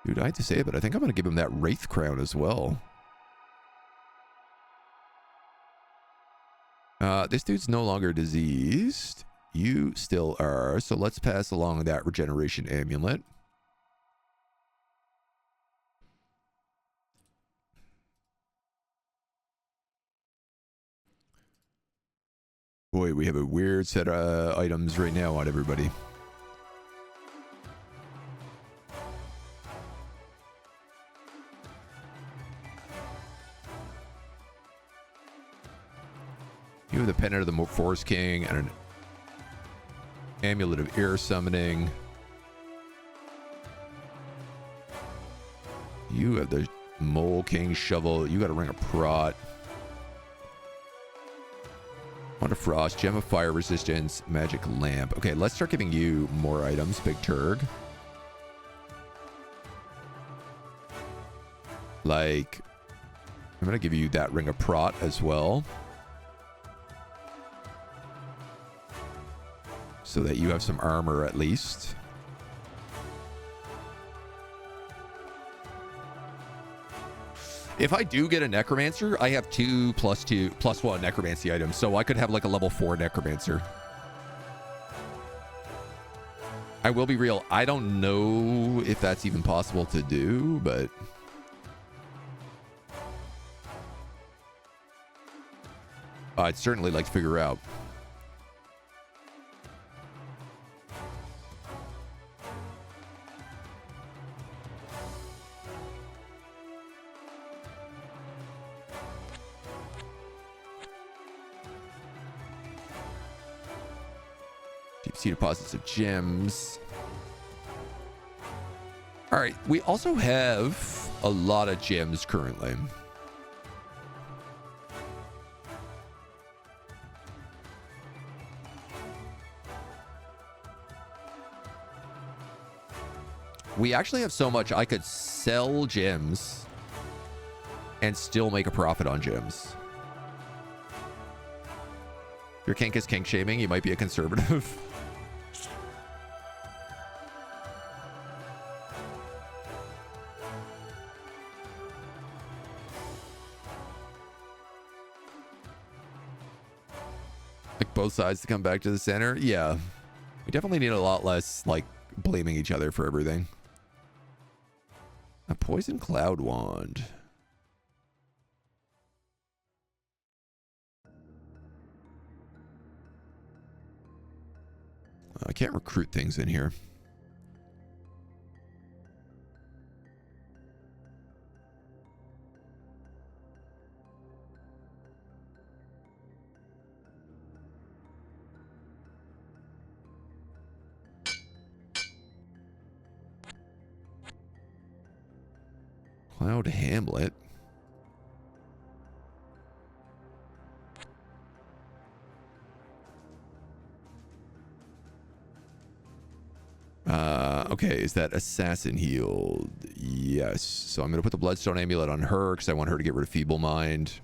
Dude, I hate to say it, but I think I'm going to give him that Wraith Crown as well. This dude's no longer diseased. You still are, so let's pass along that Regeneration Amulet. Boy, we have a weird set of items right now on everybody. You have the Pendant of the Forest King and an Amulet of Air Summoning. You have the Mole King Shovel. You got a Ring of Prot. Wand of Frost, Gem of Fire Resistance, Magic Lamp. Okay, let's start giving you more items, Big Turg. Like, I'm going to give you that Ring of Prot as well. So that you have some armor at least. If I do get a Necromancer, I have 2+1 Necromancy items. So I could have like a level 4 Necromancer. I will be real. I don't know if that's even possible to do, but... I'd certainly like to figure out. Deep sea deposits of gems. All right, we also have a lot of gems currently. We actually have so much I could sell gems and still make a profit on gems. If your kink is kink shaming, you might be a conservative. Like both sides to come back to the center. Yeah. We definitely need a lot less like blaming each other for everything. A poison cloud wand. I can't recruit things in here. Cloud Hamlet. Okay, is that assassin healed? Yes. So I'm going to put the Bloodstone Amulet on her because I want her to get rid of Feeble Mind.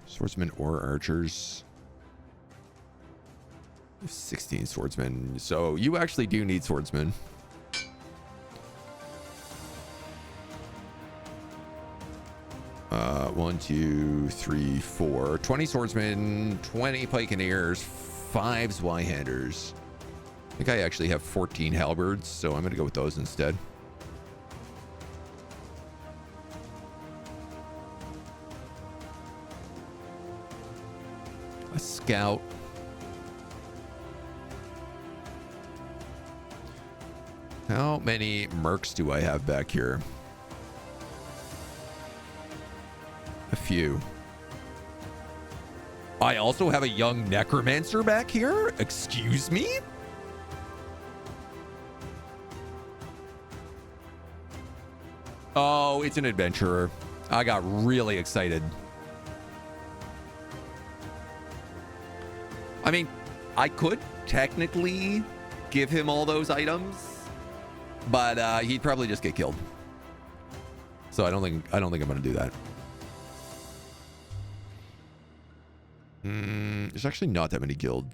Swordsmen or archers. 16 swordsmen. So you actually do need swordsmen. One, two, three, four. 20 swordsmen, 20 pikeneers, 5 Zweihanders. I think I actually have 14 halberds, so I'm going to go with those instead. A scout. How many mercs do I have back here? A few. I also have a young necromancer back here? Excuse me? Oh, it's an adventurer. I got really excited. I mean, I could technically give him all those items, but he'd probably just get killed. So I don't think I'm going to do that. There's actually not that many guild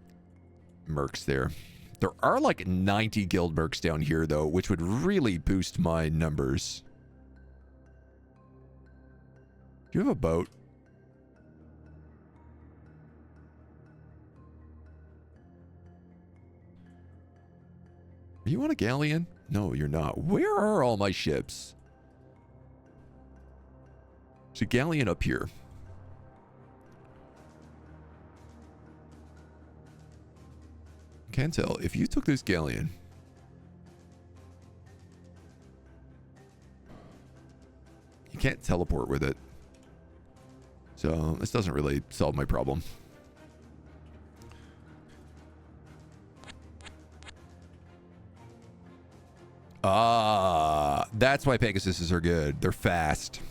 mercs there. There are like 90 guild mercs down here, though, which would really boost my numbers. Do you have a boat? Are you on a galleon? No, you're not. Where are all my ships? There's a galleon up here. Can't tell. If you took this galleon, you can't teleport with it. So this doesn't really solve my problem. Ah, that's why Pegasuses are good. They're fast.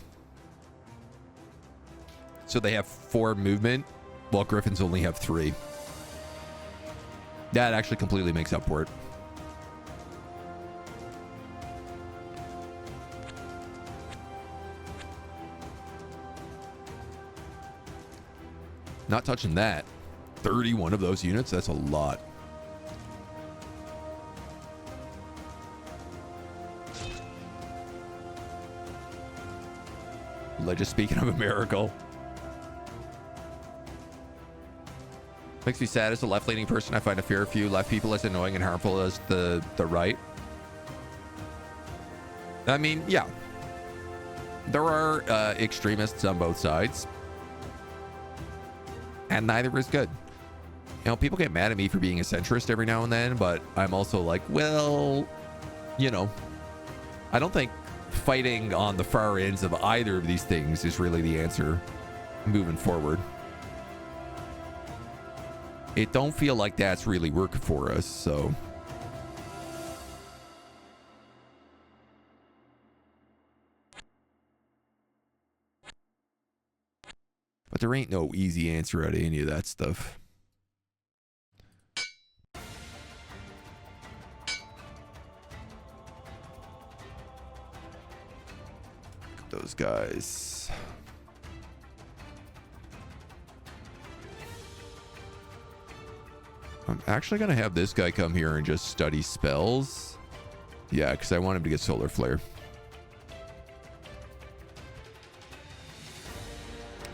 So they have 4 movement, while Griffins only have 3. That actually completely makes up for it. Not touching that. 31 of those units, that's a lot. Just speaking of a miracle. Makes me sad as a left-leaning person. I find a fair few left people as annoying and harmful as the right. I mean, yeah. There are extremists on both sides. And neither is good. You know, people get mad at me for being a centrist every now and then, but I'm also like, well, you know, I don't think fighting on the far ends of either of these things is really the answer moving forward. It don't feel like that's really working for us, so. But there ain't no easy answer out of any of that stuff. Those guys. I'm actually going to have this guy come here and just study spells. Yeah, because I want him to get Solar Flare.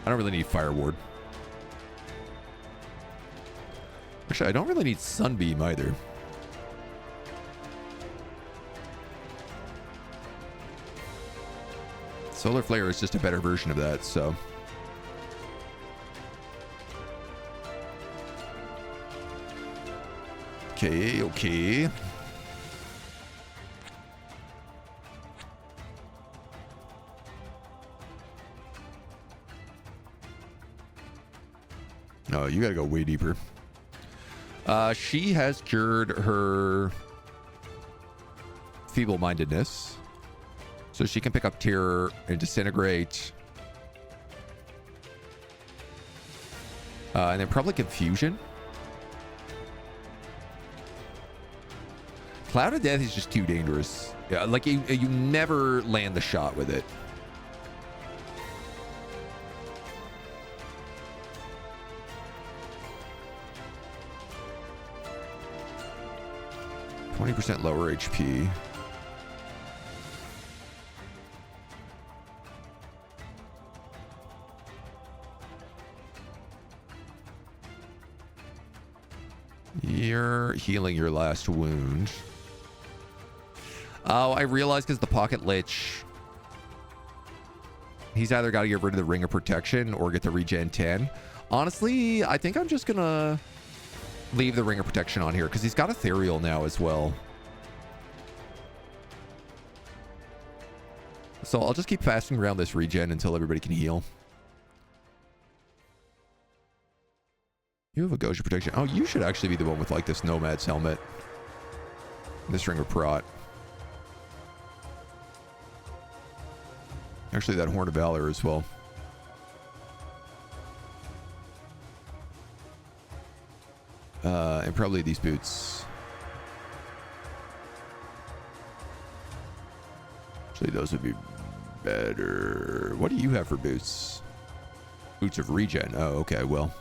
I don't really need Fire Ward. Actually, I don't really need Sunbeam either. Solar Flare is just a better version of that, so. Okay, okay. Oh, you gotta go way deeper. She has cured her feeble-mindedness. So she can pick up Terror and Disintegrate. And then probably Confusion. Cloud of Death is just too dangerous. Yeah, like you never land the shot with it. %20 lower HP. You're healing your last wound. Oh, I realized because the Pocket Lich, he's either got to get rid of the Ring of Protection or get the regen 10. Honestly, I think I'm just going to leave the Ring of Protection on here because he's got Ethereal now as well. So I'll just keep fasting around this regen until everybody can heal. You have a Goja Protection. Oh, you should actually be the one with like this Nomad's helmet. This Ring of Prot. Actually, that Horn of Valor as well. And probably these boots. Actually, those would be better. What do you have for boots? Boots of regen. Oh, okay, well.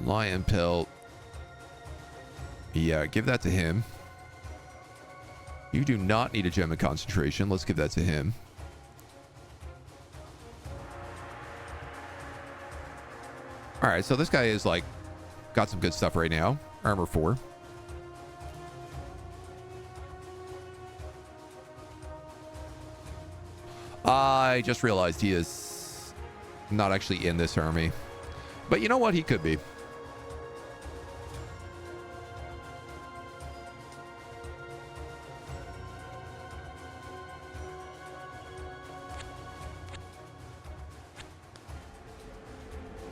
Lion Pelt. Yeah, give that to him. You do not need a Gem of Concentration. Let's give that to him. All right, so this guy is like got some good stuff right now. Armor 4. I just realized he is not actually in this army. But you know what? He could be.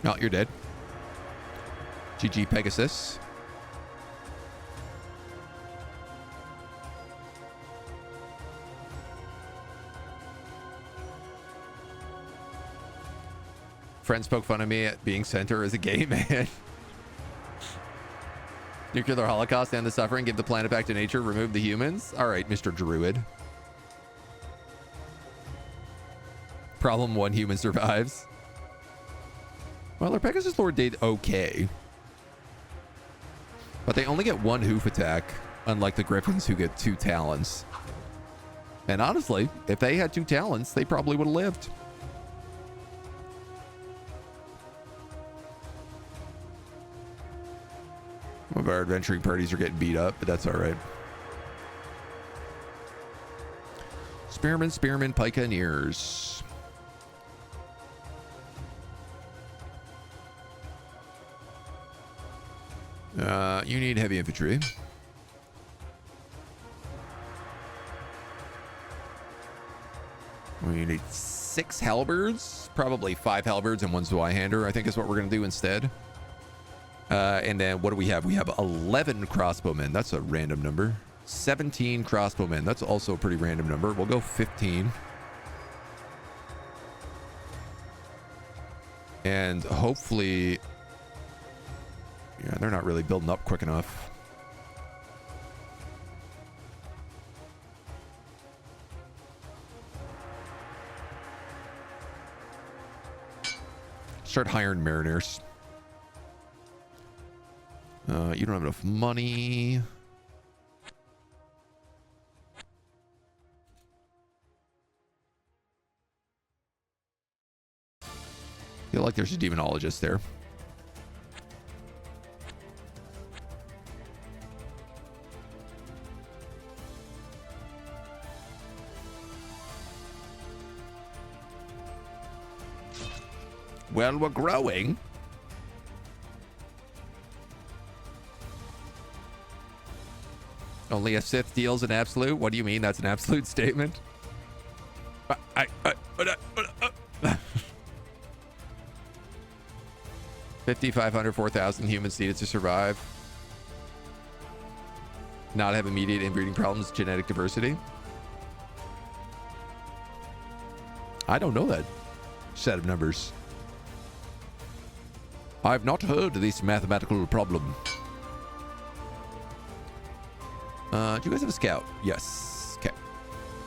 No, you're dead. GG Pegasus. Friends poke fun of me at being center as a gay man. Nuclear holocaust and the suffering. Give the planet back to nature. Remove the humans. All right, Mr. Druid. Problem 1, human survives. Well, our Pegasus Lord did okay. But they only get 1 hoof attack, unlike the Griffins who get 2 talons. And honestly, if they had 2 talons, they probably would have lived. Some of our adventuring parties are getting beat up, but that's all right. Spearmen, Pikeneers. You need heavy infantry. We need 6 halberds, probably 5 halberds and 1 Zweihander, I think is what we're going to do instead. And then what do we have? We have 11 crossbowmen. That's a random number. 17 crossbowmen. That's also a pretty random number. We'll go 15. And hopefully... yeah, they're not really building up quick enough. Start hiring mariners. You don't have enough money. Feel like there's a demonologist there. Well, we're growing. Only a Sith deals an absolute? What do you mean that's an absolute statement? 5,500, 4,000 humans needed to survive. Not have immediate inbreeding problems, genetic diversity. I don't know that set of numbers. I've not heard this mathematical problem. Do you guys have a scout? Yes. Okay.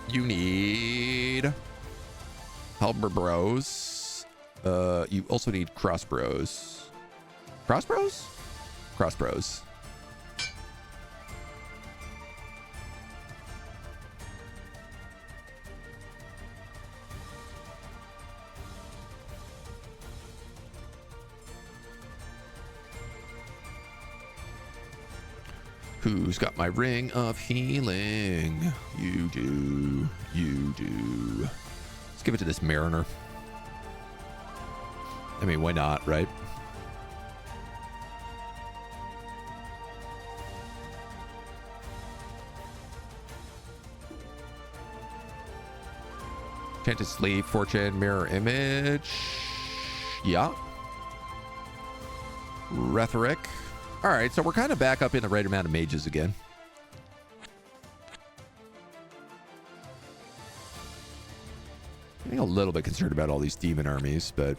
You need halberd bros. You also need crossbows. Crossbows? Crossbows. Who's got my ring of healing? You do. You do. Let's give it to this mariner. I mean, why not, right? Enchanted sleeve, fortune, mirror image. Yeah. Rhetoric. All right, so we're kind of back up in the right amount of mages again. I'm a little bit concerned about all these demon armies, but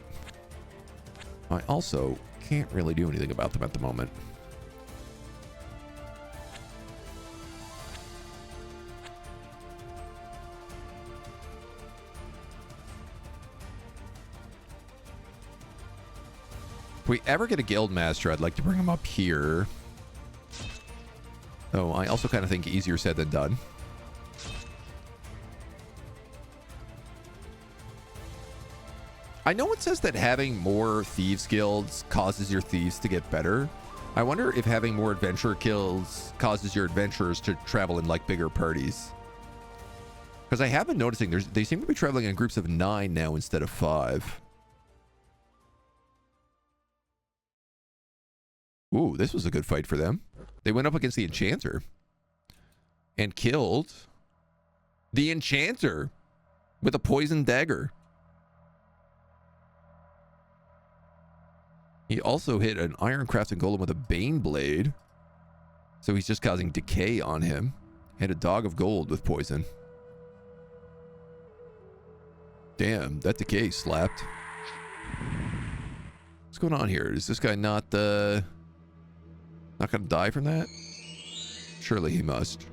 I also can't really do anything about them at the moment. If we ever get a guild master, I'd like to bring him up here. Oh, I also kind of think easier said than done. I know it says that having more thieves guilds causes your thieves to get better. I wonder if having more adventurer guilds causes your adventurers to travel in like bigger parties. Because I have been noticing they seem to be traveling in groups of 9 now instead of 5. Ooh, this was a good fight for them. They went up against the Enchanter and killed the Enchanter with a poison dagger. He also hit an iron crafted golem with a bane blade. So he's just causing decay on him. And a dog of gold with poison. Damn, that decay slapped. What's going on here? Is this guy not gonna die from that? Surely he must.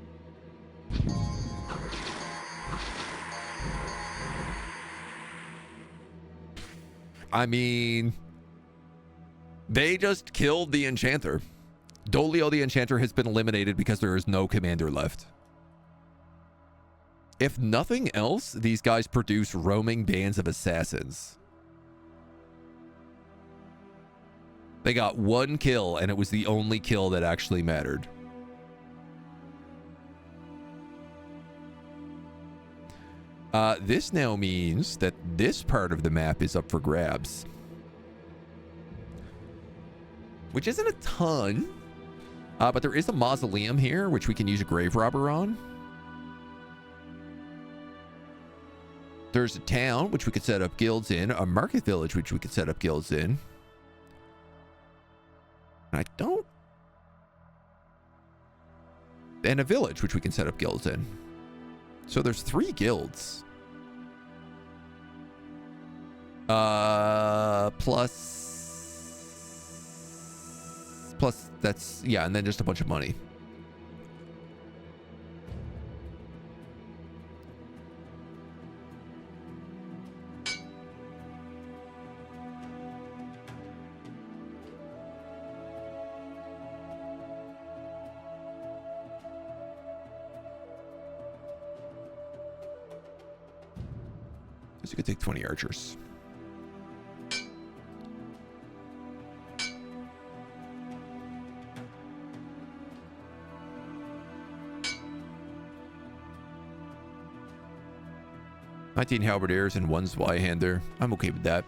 I mean, they just killed the Enchanter. Dolio the Enchanter has been eliminated because there is no commander left. If nothing else, these guys produce roaming bands of assassins. They got 1 kill, and it was the only kill that actually mattered. This now means that this part of the map is up for grabs. Which isn't a ton. But there is a mausoleum here, which we can use a grave robber on. There's a town, which we could set up guilds in. A market village, which we could set up guilds in. I don't... And a village, which we can set up guilds in. So there's 3 guilds. Plus that's, yeah, and then just a bunch of money. So you could take 20 archers. $19 halberdiers and 1 Zweihander. I'm okay with that.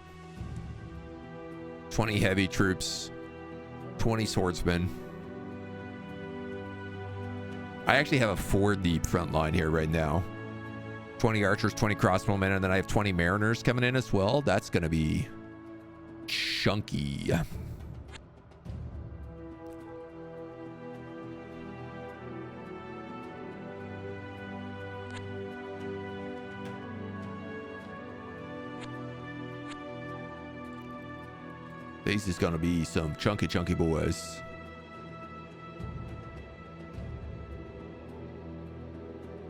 20 heavy troops. 20 swordsmen. I actually have a 4 deep front line here right now. 20 archers, 20 crossbowmen, and then I have 20 mariners coming in as well. That's going to be chunky. This is going to be some chunky boys.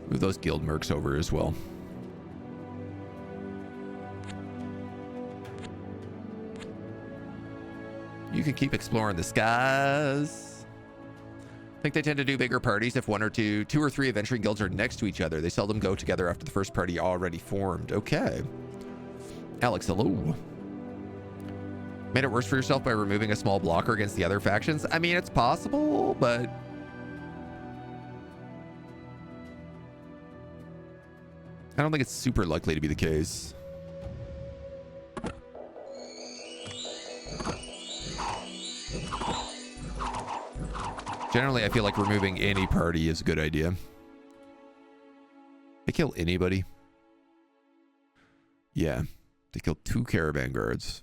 Move those guild mercs over as well. You can keep exploring the skies. I think they tend to do bigger parties if 1 or 2 or 3 adventuring guilds are next to each other. They seldom go together after the first party already formed. Okay. Alex, hello. Made it worse for yourself by removing a small blocker against the other factions? I mean, it's possible, but... I don't think it's super likely to be the case. Generally, I feel like removing any party is a good idea. They kill anybody? Yeah. They killed 2 caravan guards.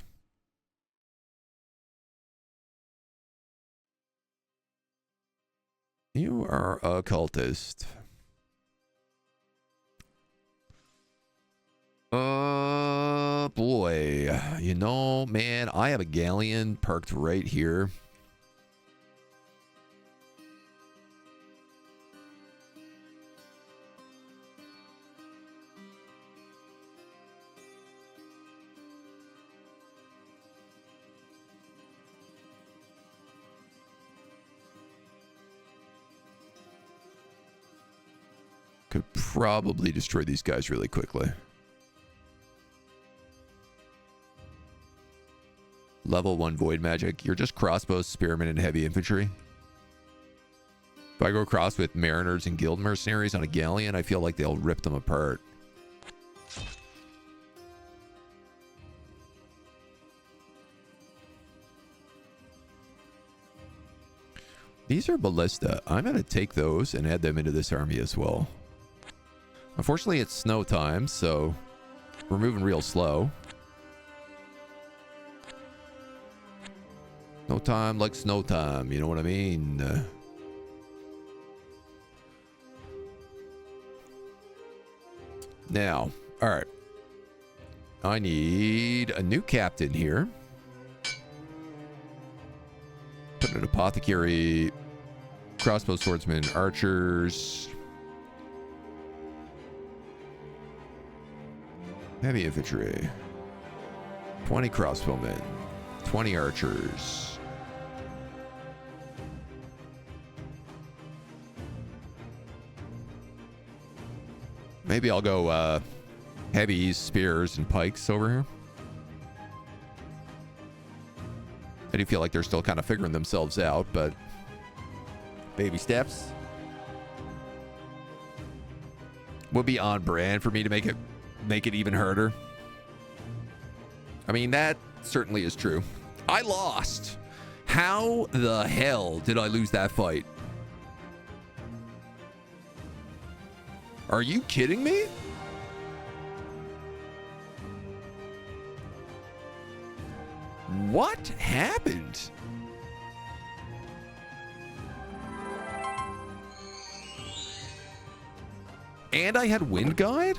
You are a cultist. Boy. You know, man, I have a galleon parked right here. Could probably destroy these guys really quickly. Level 1 void magic. You're just crossbows, spearmen, and heavy infantry. If I go across with mariners and guild mercenaries on a galleon, I feel like they'll rip them apart. These are ballista. I'm going to take those and add them into this army as well. Unfortunately, it's snow time, so we're moving real slow. No time like snow time, you know what I mean? Now, all right. I need a new captain here. Put an apothecary, crossbow swordsman, archers, heavy infantry, 20 crossbowmen, 20 archers. Maybe I'll go heavies, spears, and pikes over here. I do feel like they're still kind of figuring themselves out, but baby steps. Would be on brand for me to make it even harder. I mean, that certainly is true. I lost. How the hell did I lose that fight? Are you kidding me? What happened? And I had wind guide?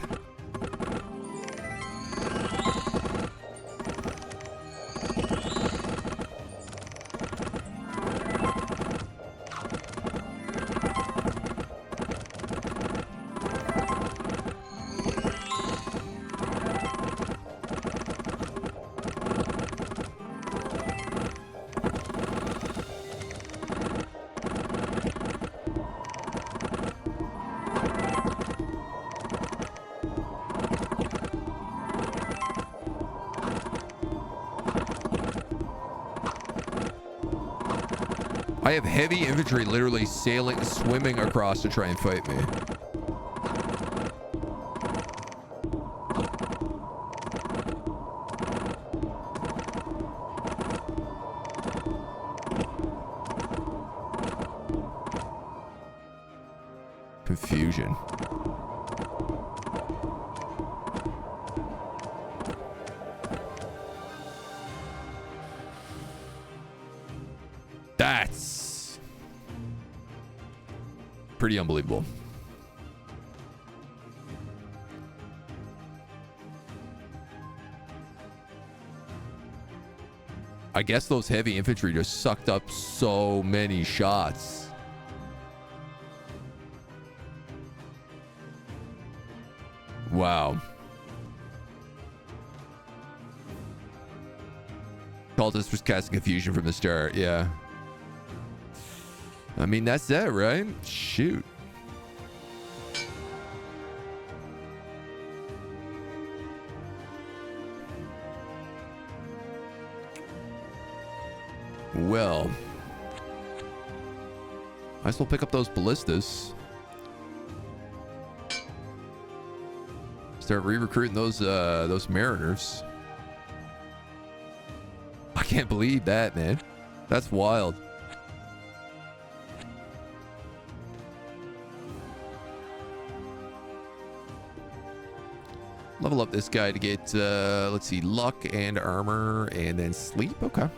I have heavy infantry literally swimming across to try and fight me. Confusion. That's pretty unbelievable. I guess those heavy infantry just sucked up so many shots. Wow. Cultist was casting confusion from the start, yeah. I mean, that's that, right? Shoot. Well, I still pick up those ballistas. Start re-recruiting those mariners. I can't believe that, man. That's wild. Level up this guy to get, let's see, luck and armor and then sleep. Okay.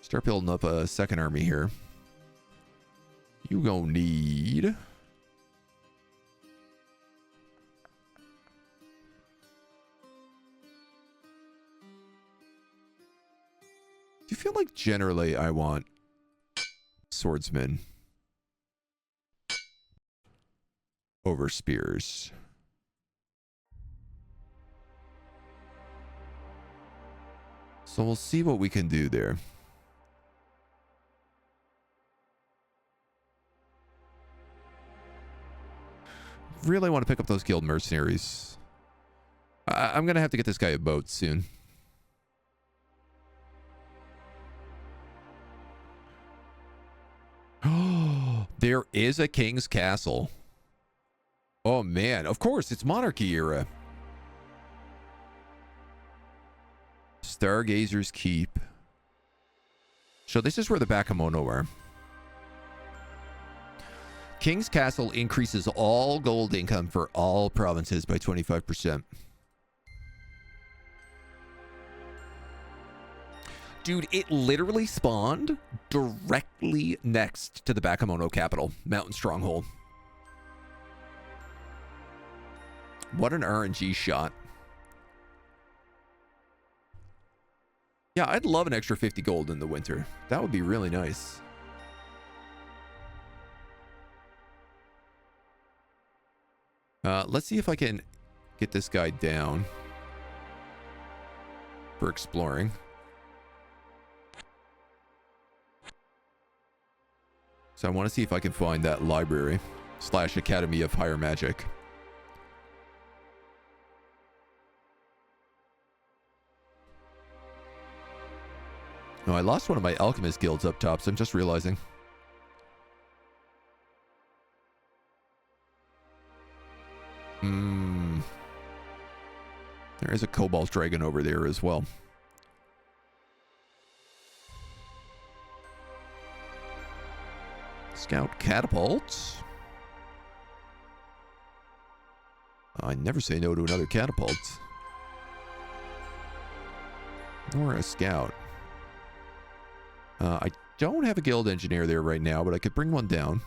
Start building up a second army here. You gonna need... Do you feel like generally I want swordsmen over spears? So we'll see what we can do there. Really want to pick up those guild mercenaries. I'm going to have to get this guy a boat soon. Oh, there is a king's castle. Oh, man. Of course, it's monarchy era. Stargazer's Keep. So this is where the Bakemono are. King's Castle increases all gold income for all provinces by 25%. Dude, it literally spawned directly next to the Bakemono capital, Mountain Stronghold. What an RNG shot. Yeah, I'd love an extra 50 gold in the winter. That would be really nice. Let's see if I can get this guy down for exploring. So I want to see if I can find that library / Academy of Higher Magic. No, I lost one of my alchemist guilds up top, so I'm just realizing. There is a cobalt dragon over there as well. Scout catapult. I never say no to another catapult. Nor a scout. I don't have a guild engineer there right now, but I could bring one down.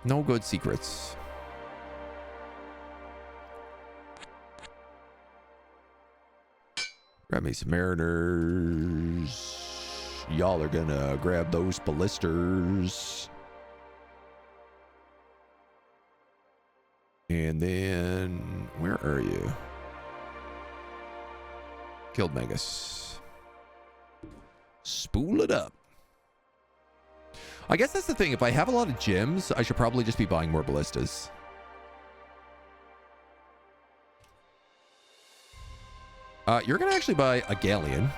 No good secrets. Grab me some mariners. Y'all are gonna grab those ballisters. And then, where are you? Killed Magus. Spool it up. I guess that's the thing. If I have a lot of gems, I should probably just be buying more ballistas. You're going to actually buy a galleon.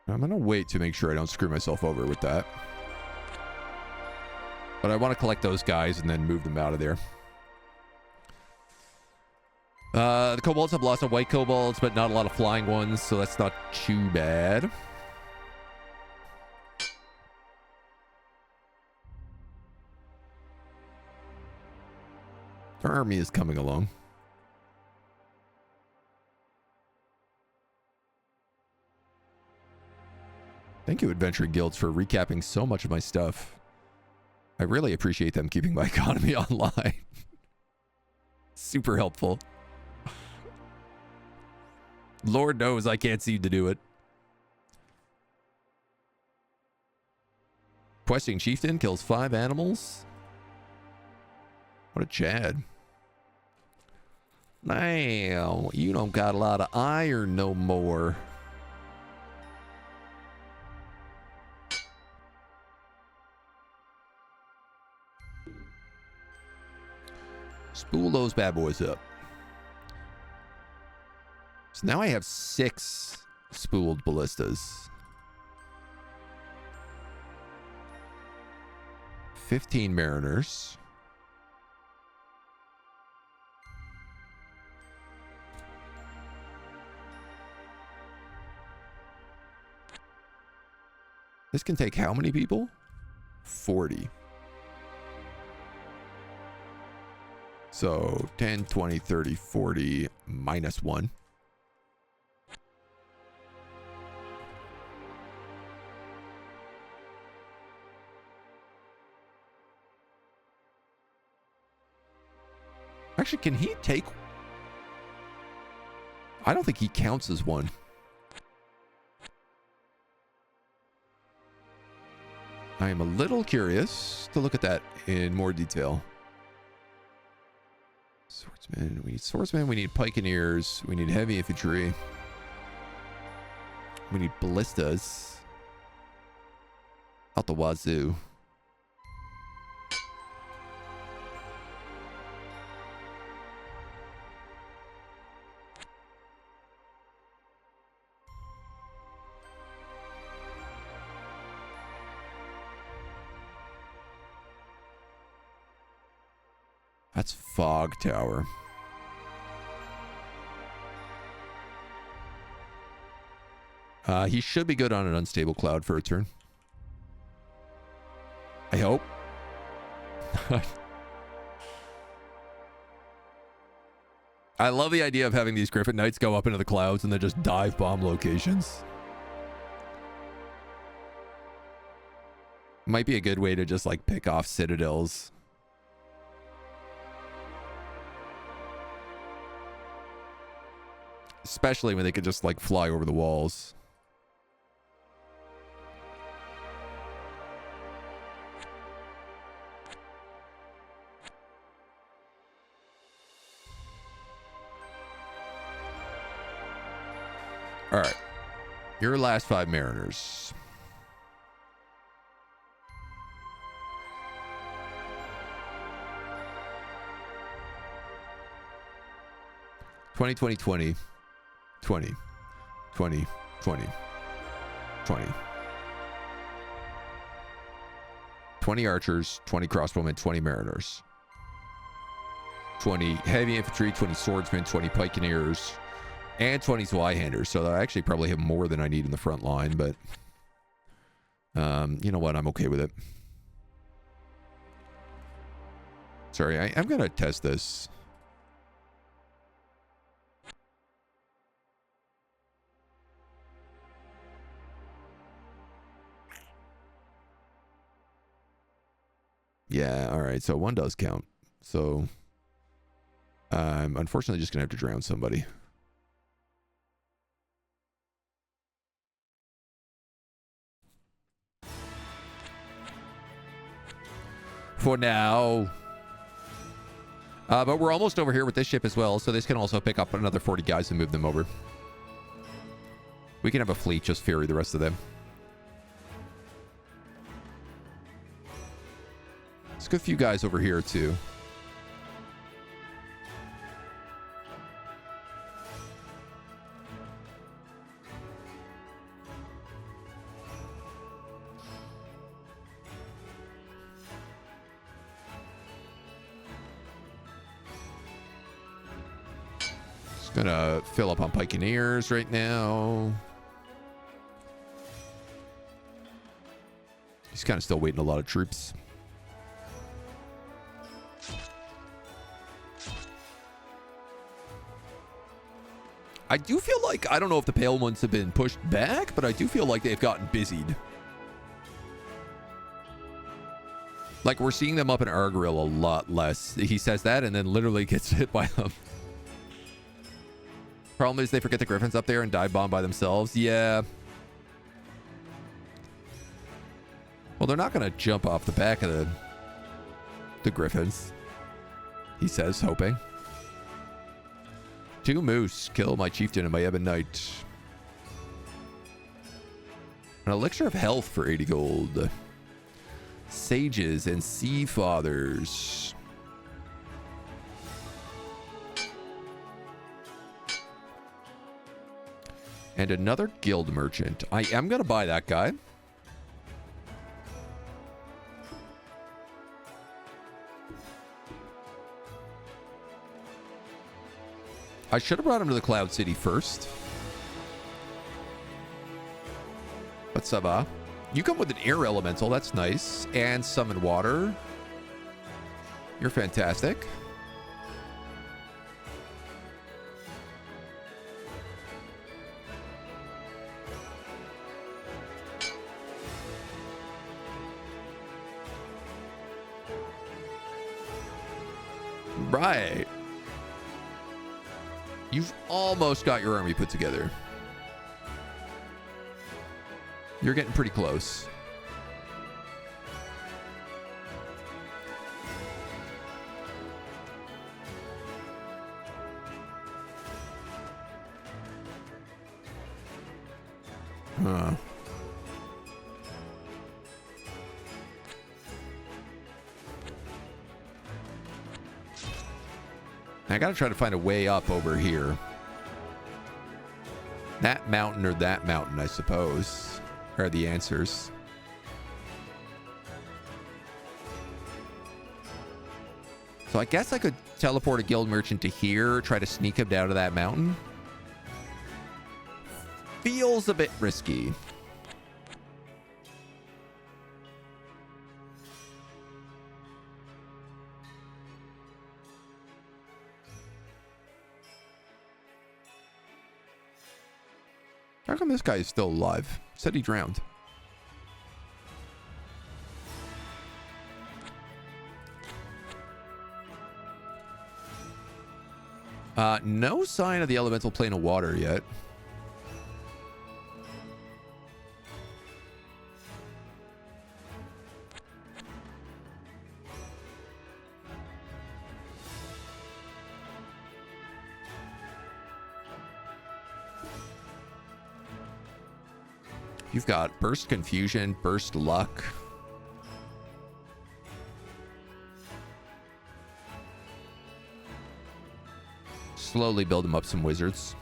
I'm going to wait to make sure I don't screw myself over with that. But I want to collect those guys and then move them out of there. The kobolds have lots of white kobolds, but not a lot of flying ones, so that's not too bad. Our army is coming along. Thank you, Adventuring Guilds, for recapping so much of my stuff. I really appreciate them keeping my economy online. Super helpful. Lord knows I can't seem to do it. Questing Chieftain kills 5 animals. What a Chad. Now, you don't got a lot of iron no more. Spool those bad boys up. So now I have 6 spooled ballistas. 15 mariners. This can take how many people? 40. So 10, 20, 30, 40 minus 1. Actually, can he take... I don't think he counts as one. I am a little curious to look at that in more detail. Swordsman. We need swordsman. We need pikeneers. We need heavy infantry. We need ballistas. Out the wazoo. That's Fog Tower. He should be good on an unstable cloud for a turn. I hope. I love the idea of having these Griffin Knights go up into the clouds and then just dive bomb locations. Might be a good way to just like pick off citadels. Especially when they could just like fly over the walls. All right. Your last 5 mariners. Twenty 20 archers, 20 crossbowmen, 20 mariners, 20 heavy infantry, 20 swordsmen, 20 pikeneers, and 20 Zweihanders. So I actually probably have more than I need in the front line, but you know what? I'm okay with it. Sorry, I'm going to test this. Yeah, all right. So 1 does count. So I'm unfortunately just going to have to drown somebody. For now. But we're almost over here with this ship as well, so this can also pick up another 40 guys and move them over. We can have a fleet just ferry the rest of them. Let's get a few guys over here too. Just gonna fill up on pikeneers right now. He's kind of still waiting a lot of troops. I do feel like, I don't know if the pale ones have been pushed back, but I do feel like they've gotten busied. Like, we're seeing them up in Argyll a lot less. He says that and then literally gets hit by them. Problem is they forget the Griffins up there and dive bomb by themselves. Yeah. Well, they're not going to jump off the back of the Griffins. He says, hoping. 2 moose. Kill my chieftain and my ebon knight. An elixir of health for 80 gold. Sages and sea fathers. And another guild merchant. I am going to buy that guy. I should have brought him to the Cloud City first. But ça va. You come with an air elemental. That's nice. And summon water. You're fantastic. Right. You've almost got your army put together. You're getting pretty close. Huh. I gotta try to find a way up over here. That mountain or that mountain, I suppose, are the answers. So I guess I could teleport a guild merchant to here, try to sneak him down to that mountain. Feels a bit risky. How come this guy is still alive? Said he drowned. No sign of the elemental plane of water yet. You've got burst confusion, burst luck. Slowly build them up some wizards.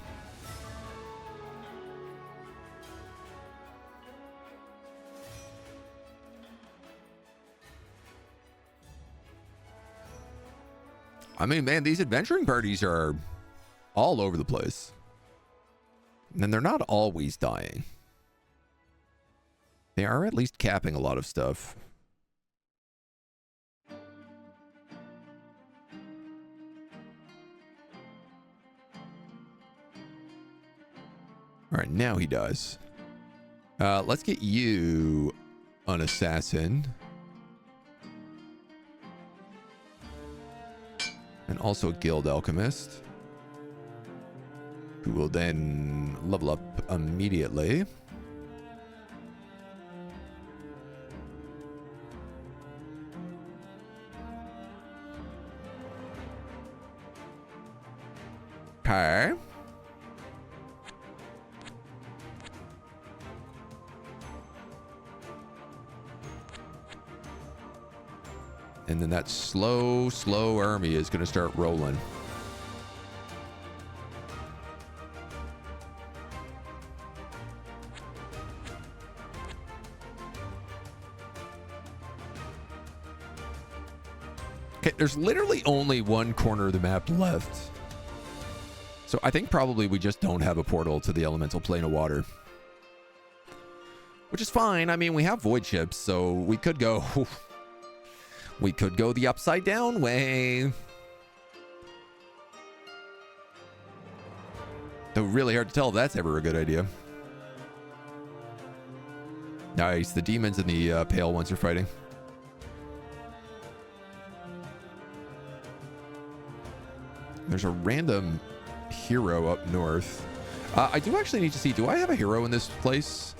I mean, man, these adventuring parties are all over the place. And they're not always dying. They are at least capping a lot of stuff. All right, now he does. Let's get you an assassin. And also a guild alchemist. Who will then level up immediately. Okay. And then that slow army is going to start rolling. Okay, there's literally only one corner of the map left. So I think probably we just don't have a portal to the elemental plane of water. Which is fine. I mean, we have void ships, so we could go... We could go the upside down way. Though really hard to tell if that's ever a good idea. Nice. The demons and the pale ones are fighting. There's a random hero up north. I do actually need to see, do I have a hero in this place?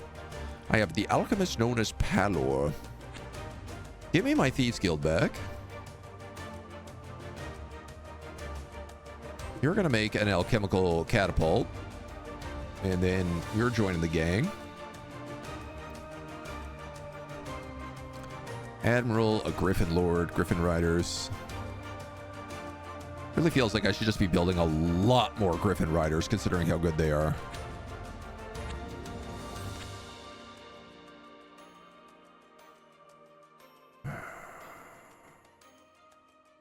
I have the alchemist known as Palor. Give me my Thieves Guild back. You're going to make an alchemical catapult. And then you're joining the gang. Admiral, a Griffin Lord, Griffin Riders. Really feels like I should just be building a lot more Griffin Riders considering how good they are.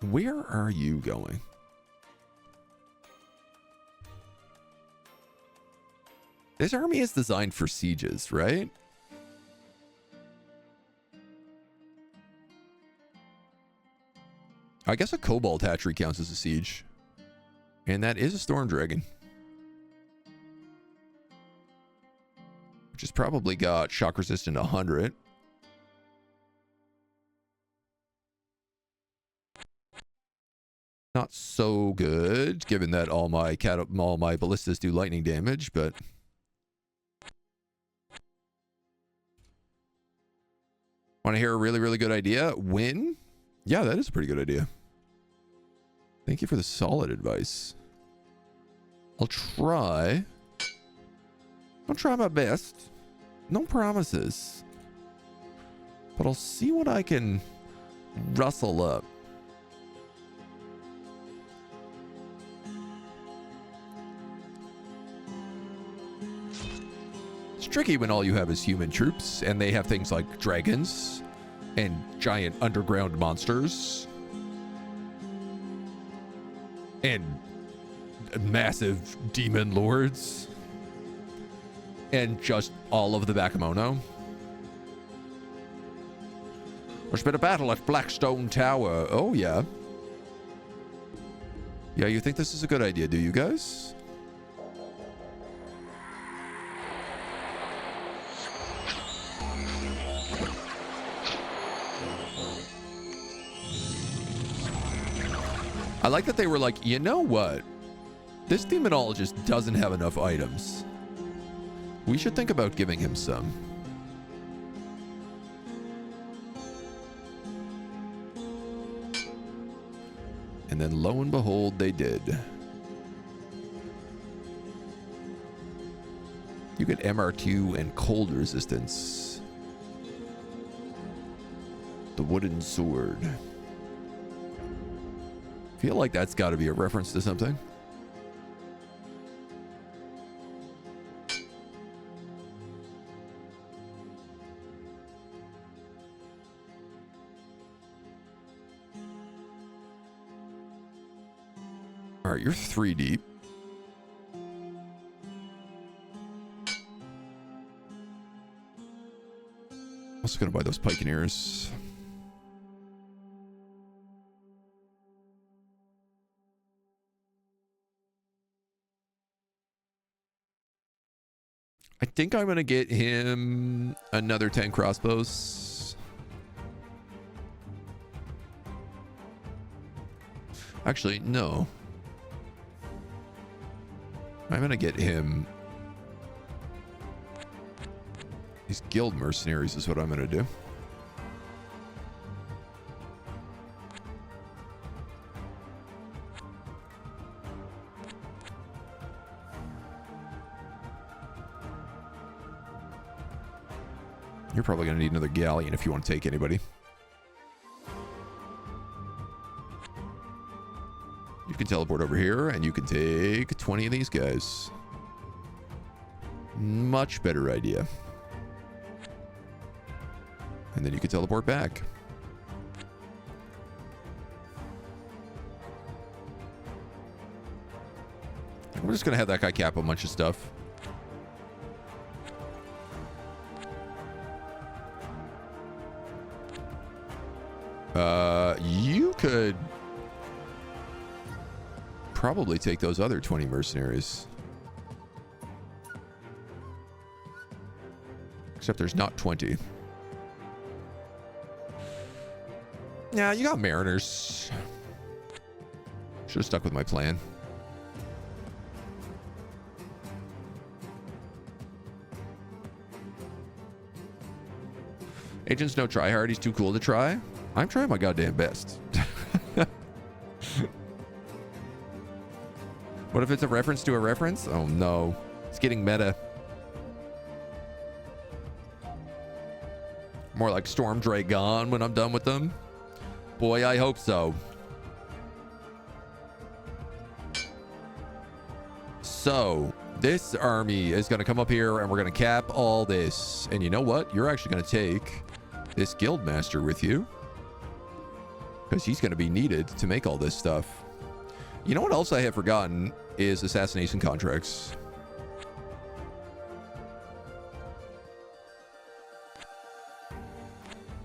Where are you going? This army is designed for sieges, right? I guess a Cobalt Hatchery counts as a siege. And that is a Storm Dragon. Which has probably got shock resistant 100. Not so good, given that all my ballistas do lightning damage, but want to hear a really, really good idea? Win? Yeah, that is a pretty good idea. Thank you for the solid advice. I'll try my best. No promises. But I'll see what I can rustle up. It's tricky when all you have is human troops and they have things like dragons and giant underground monsters and massive demon lords and just all of the Bakemono. There's been a battle at Blackstone Tower. Oh, yeah. Yeah, you think this is a good idea, do you guys? I like that they were like, you know what? This demonologist doesn't have enough items. We should think about giving him some. And then lo and behold, they did. You get MR2 and cold resistance. The wooden sword. Feel like that's got to be a reference to something. All right, you're 3 deep. Also gonna buy those pikeneers. I think I'm gonna get him another 10 crossbows. Actually, no. I'm gonna get him these guild mercenaries is what I'm gonna do. You're probably gonna need another galleon if you want to take anybody. You can teleport over here and you can take 20 of these guys. Much better idea. And then you can teleport back. We're just gonna have that guy cap a bunch of stuff. You could probably take those other 20 mercenaries. Except there's not 20. Yeah, you got mariners. Should have stuck with my plan. Agent's no tryhard. He's too cool to try. I'm trying my goddamn best. What if it's a reference to a reference? Oh no. It's getting meta. More like Storm Dragon when I'm done with them. Boy, I hope so. So, this army is going to come up here and we're going to cap all this. And you know what? You're actually going to take this guild master with you. Because he's going to be needed to make all this stuff. You know what else I have forgotten is assassination contracts.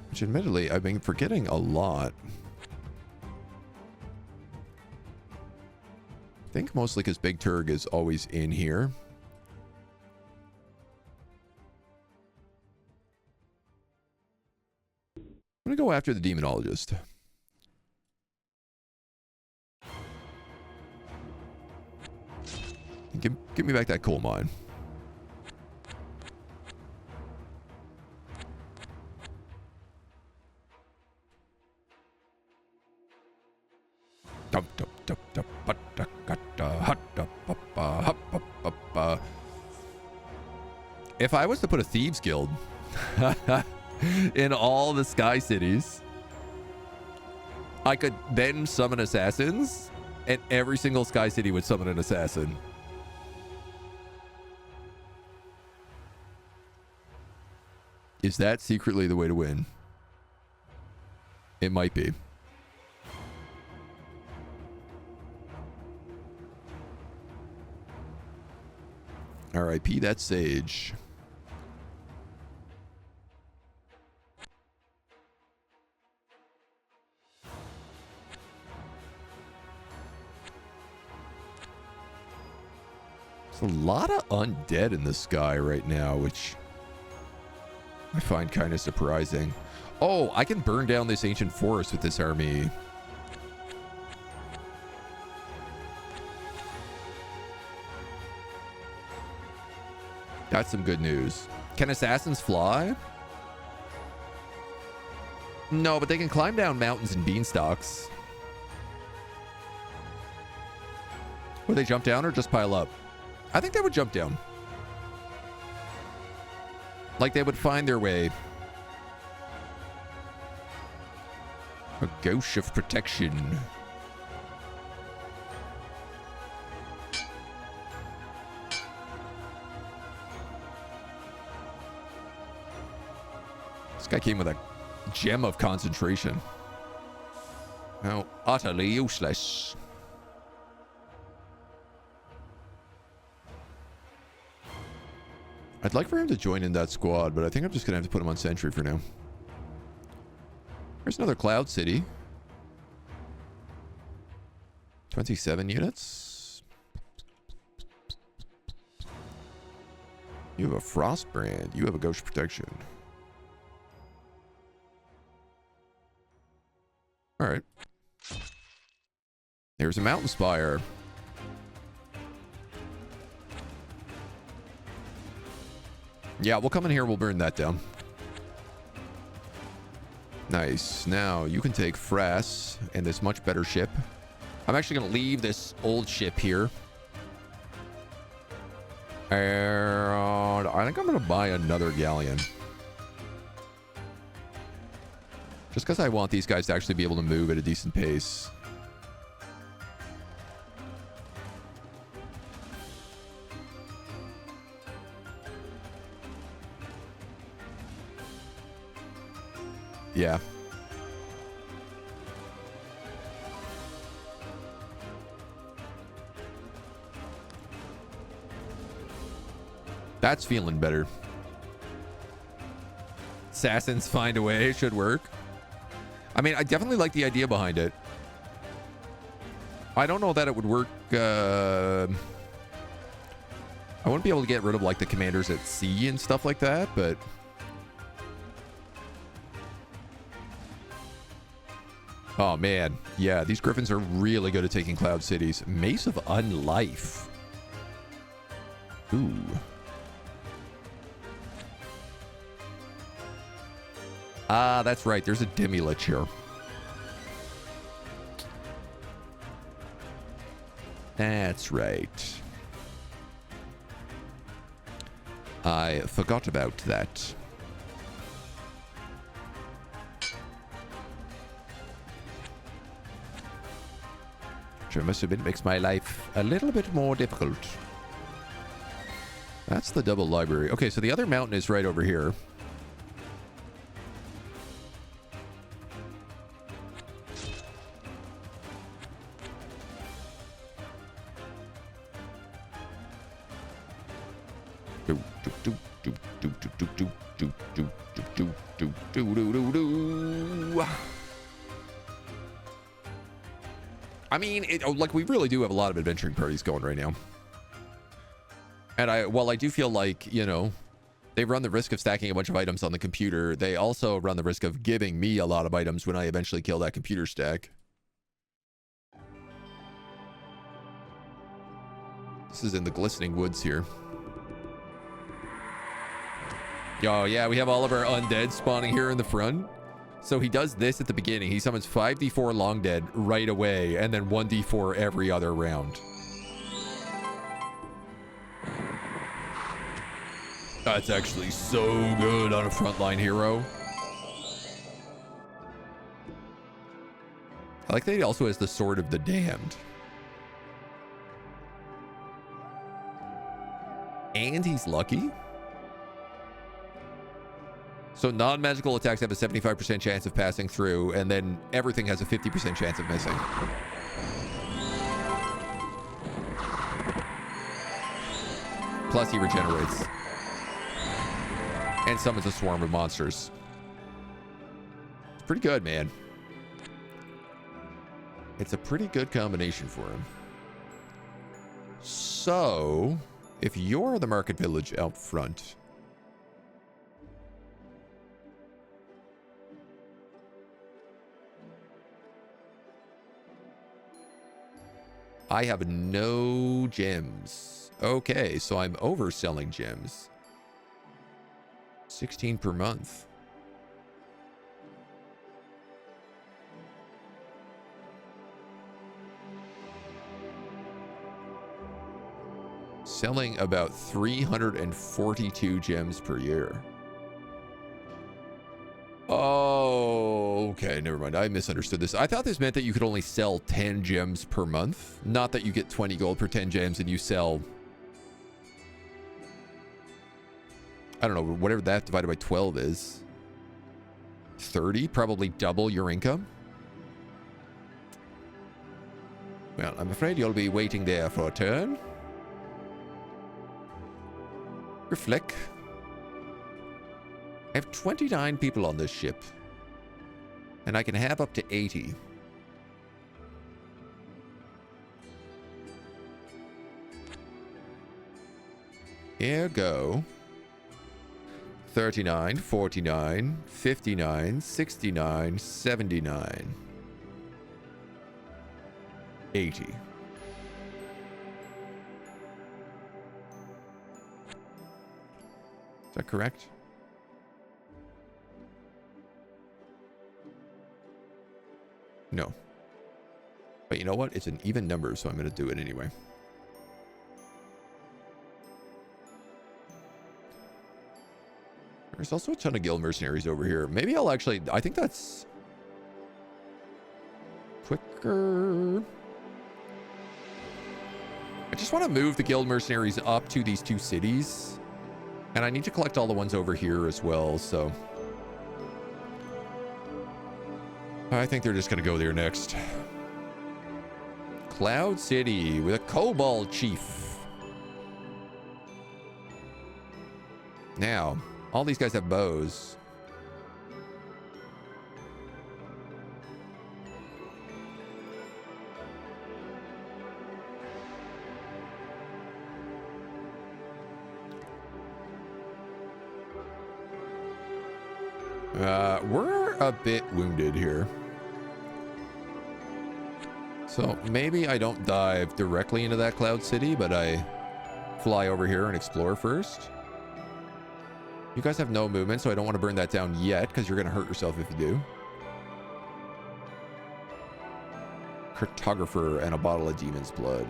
Which admittedly, I've been forgetting a lot. I think mostly because Big Turg is always in here. I'm going to go after the demonologist. Give me back that coal mine. If I was to put a thieves guild in all the sky cities, I could then summon assassins, and every single sky city would summon an assassin. Is that secretly the way to win? It might be. R.I.P. that sage. There's a lot of undead in the sky right now, which I find kind of surprising. Oh, I can burn down this ancient forest with this army. That's some good news. Can assassins fly? No, but they can climb down mountains and beanstalks. Would they jump down or just pile up? I think they would jump down. Like they would find their way. A gauche of protection. This guy came with a gem of concentration. How utterly useless. I'd like for him to join in that squad, but I think I'm just going to have to put him on sentry for now. There's another cloud city. 27 units. You have a frost brand. You have a ghost protection. All right. There's a mountain spire. Yeah, we'll come in here. We'll burn that down. Nice. Now you can take Frass and this much better ship. I'm actually going to leave this old ship here. And I think I'm going to buy another galleon. Just because I want these guys to actually be able to move at a decent pace. Yeah. That's feeling better. Assassins find a way. Should work. I mean, I definitely like the idea behind it. I don't know that it would work. I wouldn't be able to get rid of like the commanders at sea and stuff like that, but oh man, yeah, these griffins are really good at taking cloud cities. Mace of Unlife. Ooh. Ah, that's right. There's a Demi-Lich here. That's right. I forgot about that. Which I must admit makes my life a little bit more difficult. That's the double library. Okay, so the other mountain is right over here. I mean, like we really do have a lot of adventuring parties going right now. And while I do feel like, you know, they run the risk of stacking a bunch of items on the computer, they also run the risk of giving me a lot of items when I eventually kill that computer stack. This is in the glistening woods here. Oh, yeah, we have all of our undead spawning here in the front. So he does this at the beginning. He summons 5d4 long dead right away, and then 1d4 every other round. That's actually so good on a frontline hero. I like that he also has the Sword of the Damned. And he's lucky. So non-magical attacks have a 75% chance of passing through, and then everything has a 50% chance of missing. Plus he regenerates. And summons a swarm of monsters. It's pretty good, man. It's a pretty good combination for him. So, if you're the market village out front, I have no gems. Okay, so I'm overselling gems. 16 per month. Selling about 342 gems per year. Oh, okay, never mind. I misunderstood this. I thought this meant that you could only sell 10 gems per month. Not that you get 20 gold per 10 gems and you sell, I don't know, whatever that divided by 12 is. 30, probably double your income. Well, I'm afraid you'll be waiting there for a turn. Reflect. I have 29 people on this ship. And I can have up to 80. Ergo 39, 49, 59, 69, 79, 80. Is that correct? No. But you know what? It's an even number, so I'm going to do it anyway. There's also a ton of guild mercenaries over here. Maybe I'll actually... I think that's... quicker. I just want to move the guild mercenaries up to these two cities. And I need to collect all the ones over here as well, so... I think they're just going to go there next. Cloud City with a kobold chief. Now, all these guys have bows. We're a bit wounded here. So maybe I don't dive directly into that Cloud City, but I fly over here and explore first. You guys have no movement, so I don't want to burn that down yet, because you're going to hurt yourself if you do. Cartographer and a bottle of demon's blood.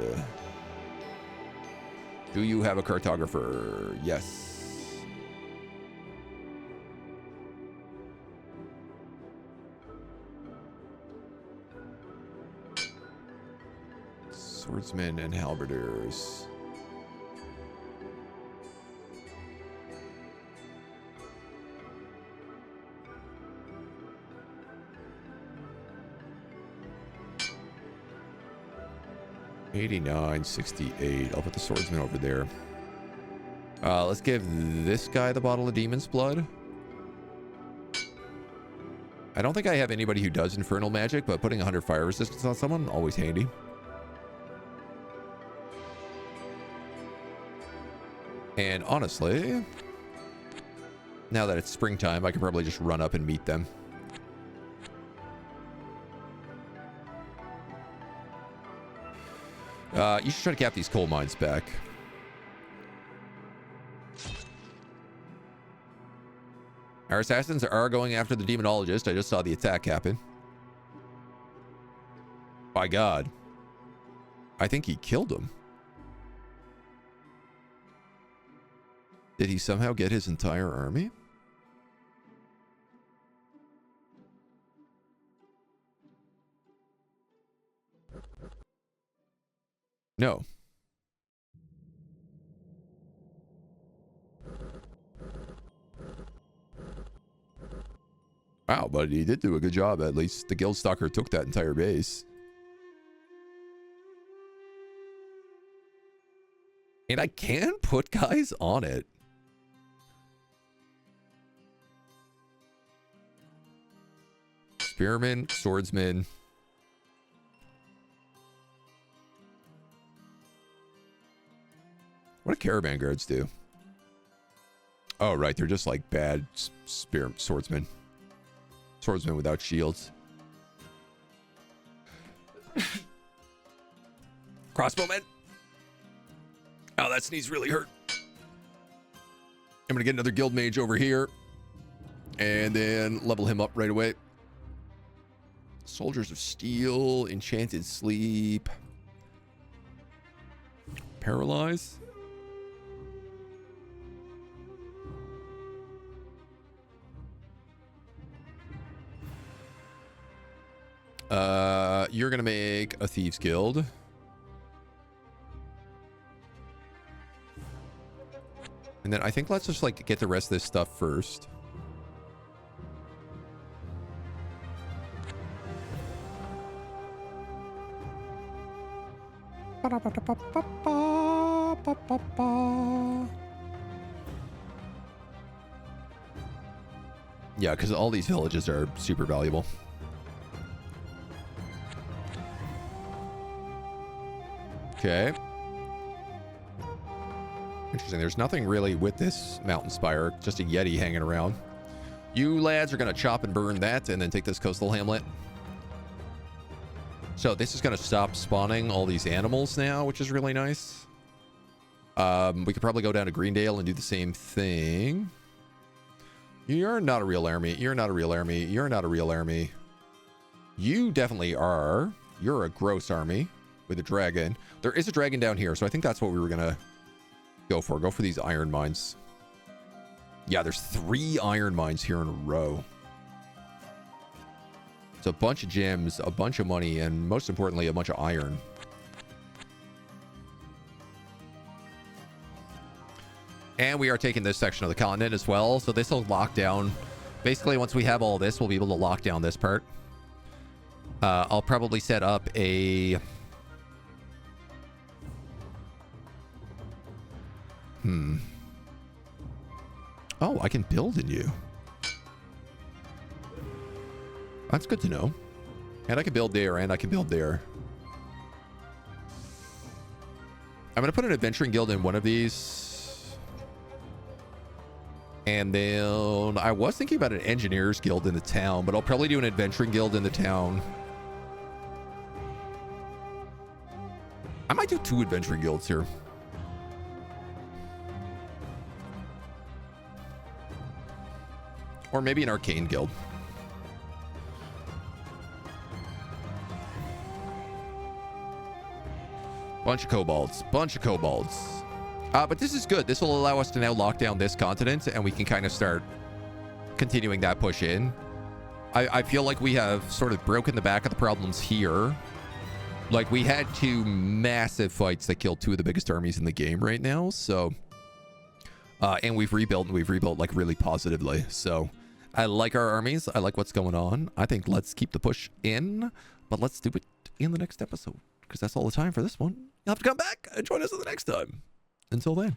Do you have a cartographer? Yes. Swordsmen and halberders. $89, $68. I'll put the swordsman over there. Let's give this guy the bottle of demon's blood. I don't think I have anybody who does infernal magic, but putting 100 fire resistance on someone, always handy. And honestly, now that it's springtime, I could probably just run up and meet them. You should try to cap these coal mines back. Our assassins are going after the demonologist. I just saw the attack happen. By God. I think he killed him. Did he somehow get his entire army? No. Wow, but he did do a good job. At least the guild stalker took that entire base. And I can put guys on it. Spearmen, swordsmen. What do caravan guards do? Oh, right. They're just like bad swordsmen. Swordsmen without shields. Crossbowmen. Oh, that sneeze really hurt. I'm going to get another guild mage over here. And then level him up right away. Soldiers of Steel. Enchanted Sleep. Paralyze. You're gonna make a Thieves Guild. And then I think let's just like get the rest of this stuff first. Yeah, because all these villages are super valuable. Okay. Interesting. There's nothing really with this mountain spire. Just a Yeti hanging around. You lads are going to chop and burn that and then take this coastal hamlet. So this is going to stop spawning all these animals now, which is really nice. We could probably go down to Greendale and do the same thing. You're not a real army. You're not a real army. You're not a real army. You definitely are. You're a gross army with a dragon. There is a dragon down here, so I think that's what we were going to go for. Go for these iron mines. Yeah, there's 3 iron mines here in a row. It's a bunch of gems, a bunch of money, and most importantly, a bunch of iron. And we are taking this section of the continent as well, so this will lock down. Basically, once we have all this, we'll be able to lock down this part. I'll probably set up a... Oh, I can build in you. That's good to know. And I can build there, and I can build there. I'm going to put an adventuring guild in one of these. And then I was thinking about an engineer's guild in the town, but I'll probably do an adventuring guild in the town. I might do 2 adventuring guilds here. Or maybe an arcane guild. Bunch of kobolds. Bunch of kobolds. But this is good. This will allow us to now lock down this continent, and we can kind of start continuing that push in. I feel like we have sort of broken the back of the problems here. Like, we had 2 massive fights that killed 2 of the biggest armies in the game right now, so... and we've rebuilt, like, really positively. So, I like our armies. I like what's going on. I think let's keep the push in, but let's do it in the next episode, because that's all the time for this one. You'll have to come back and join us the next time. Until then.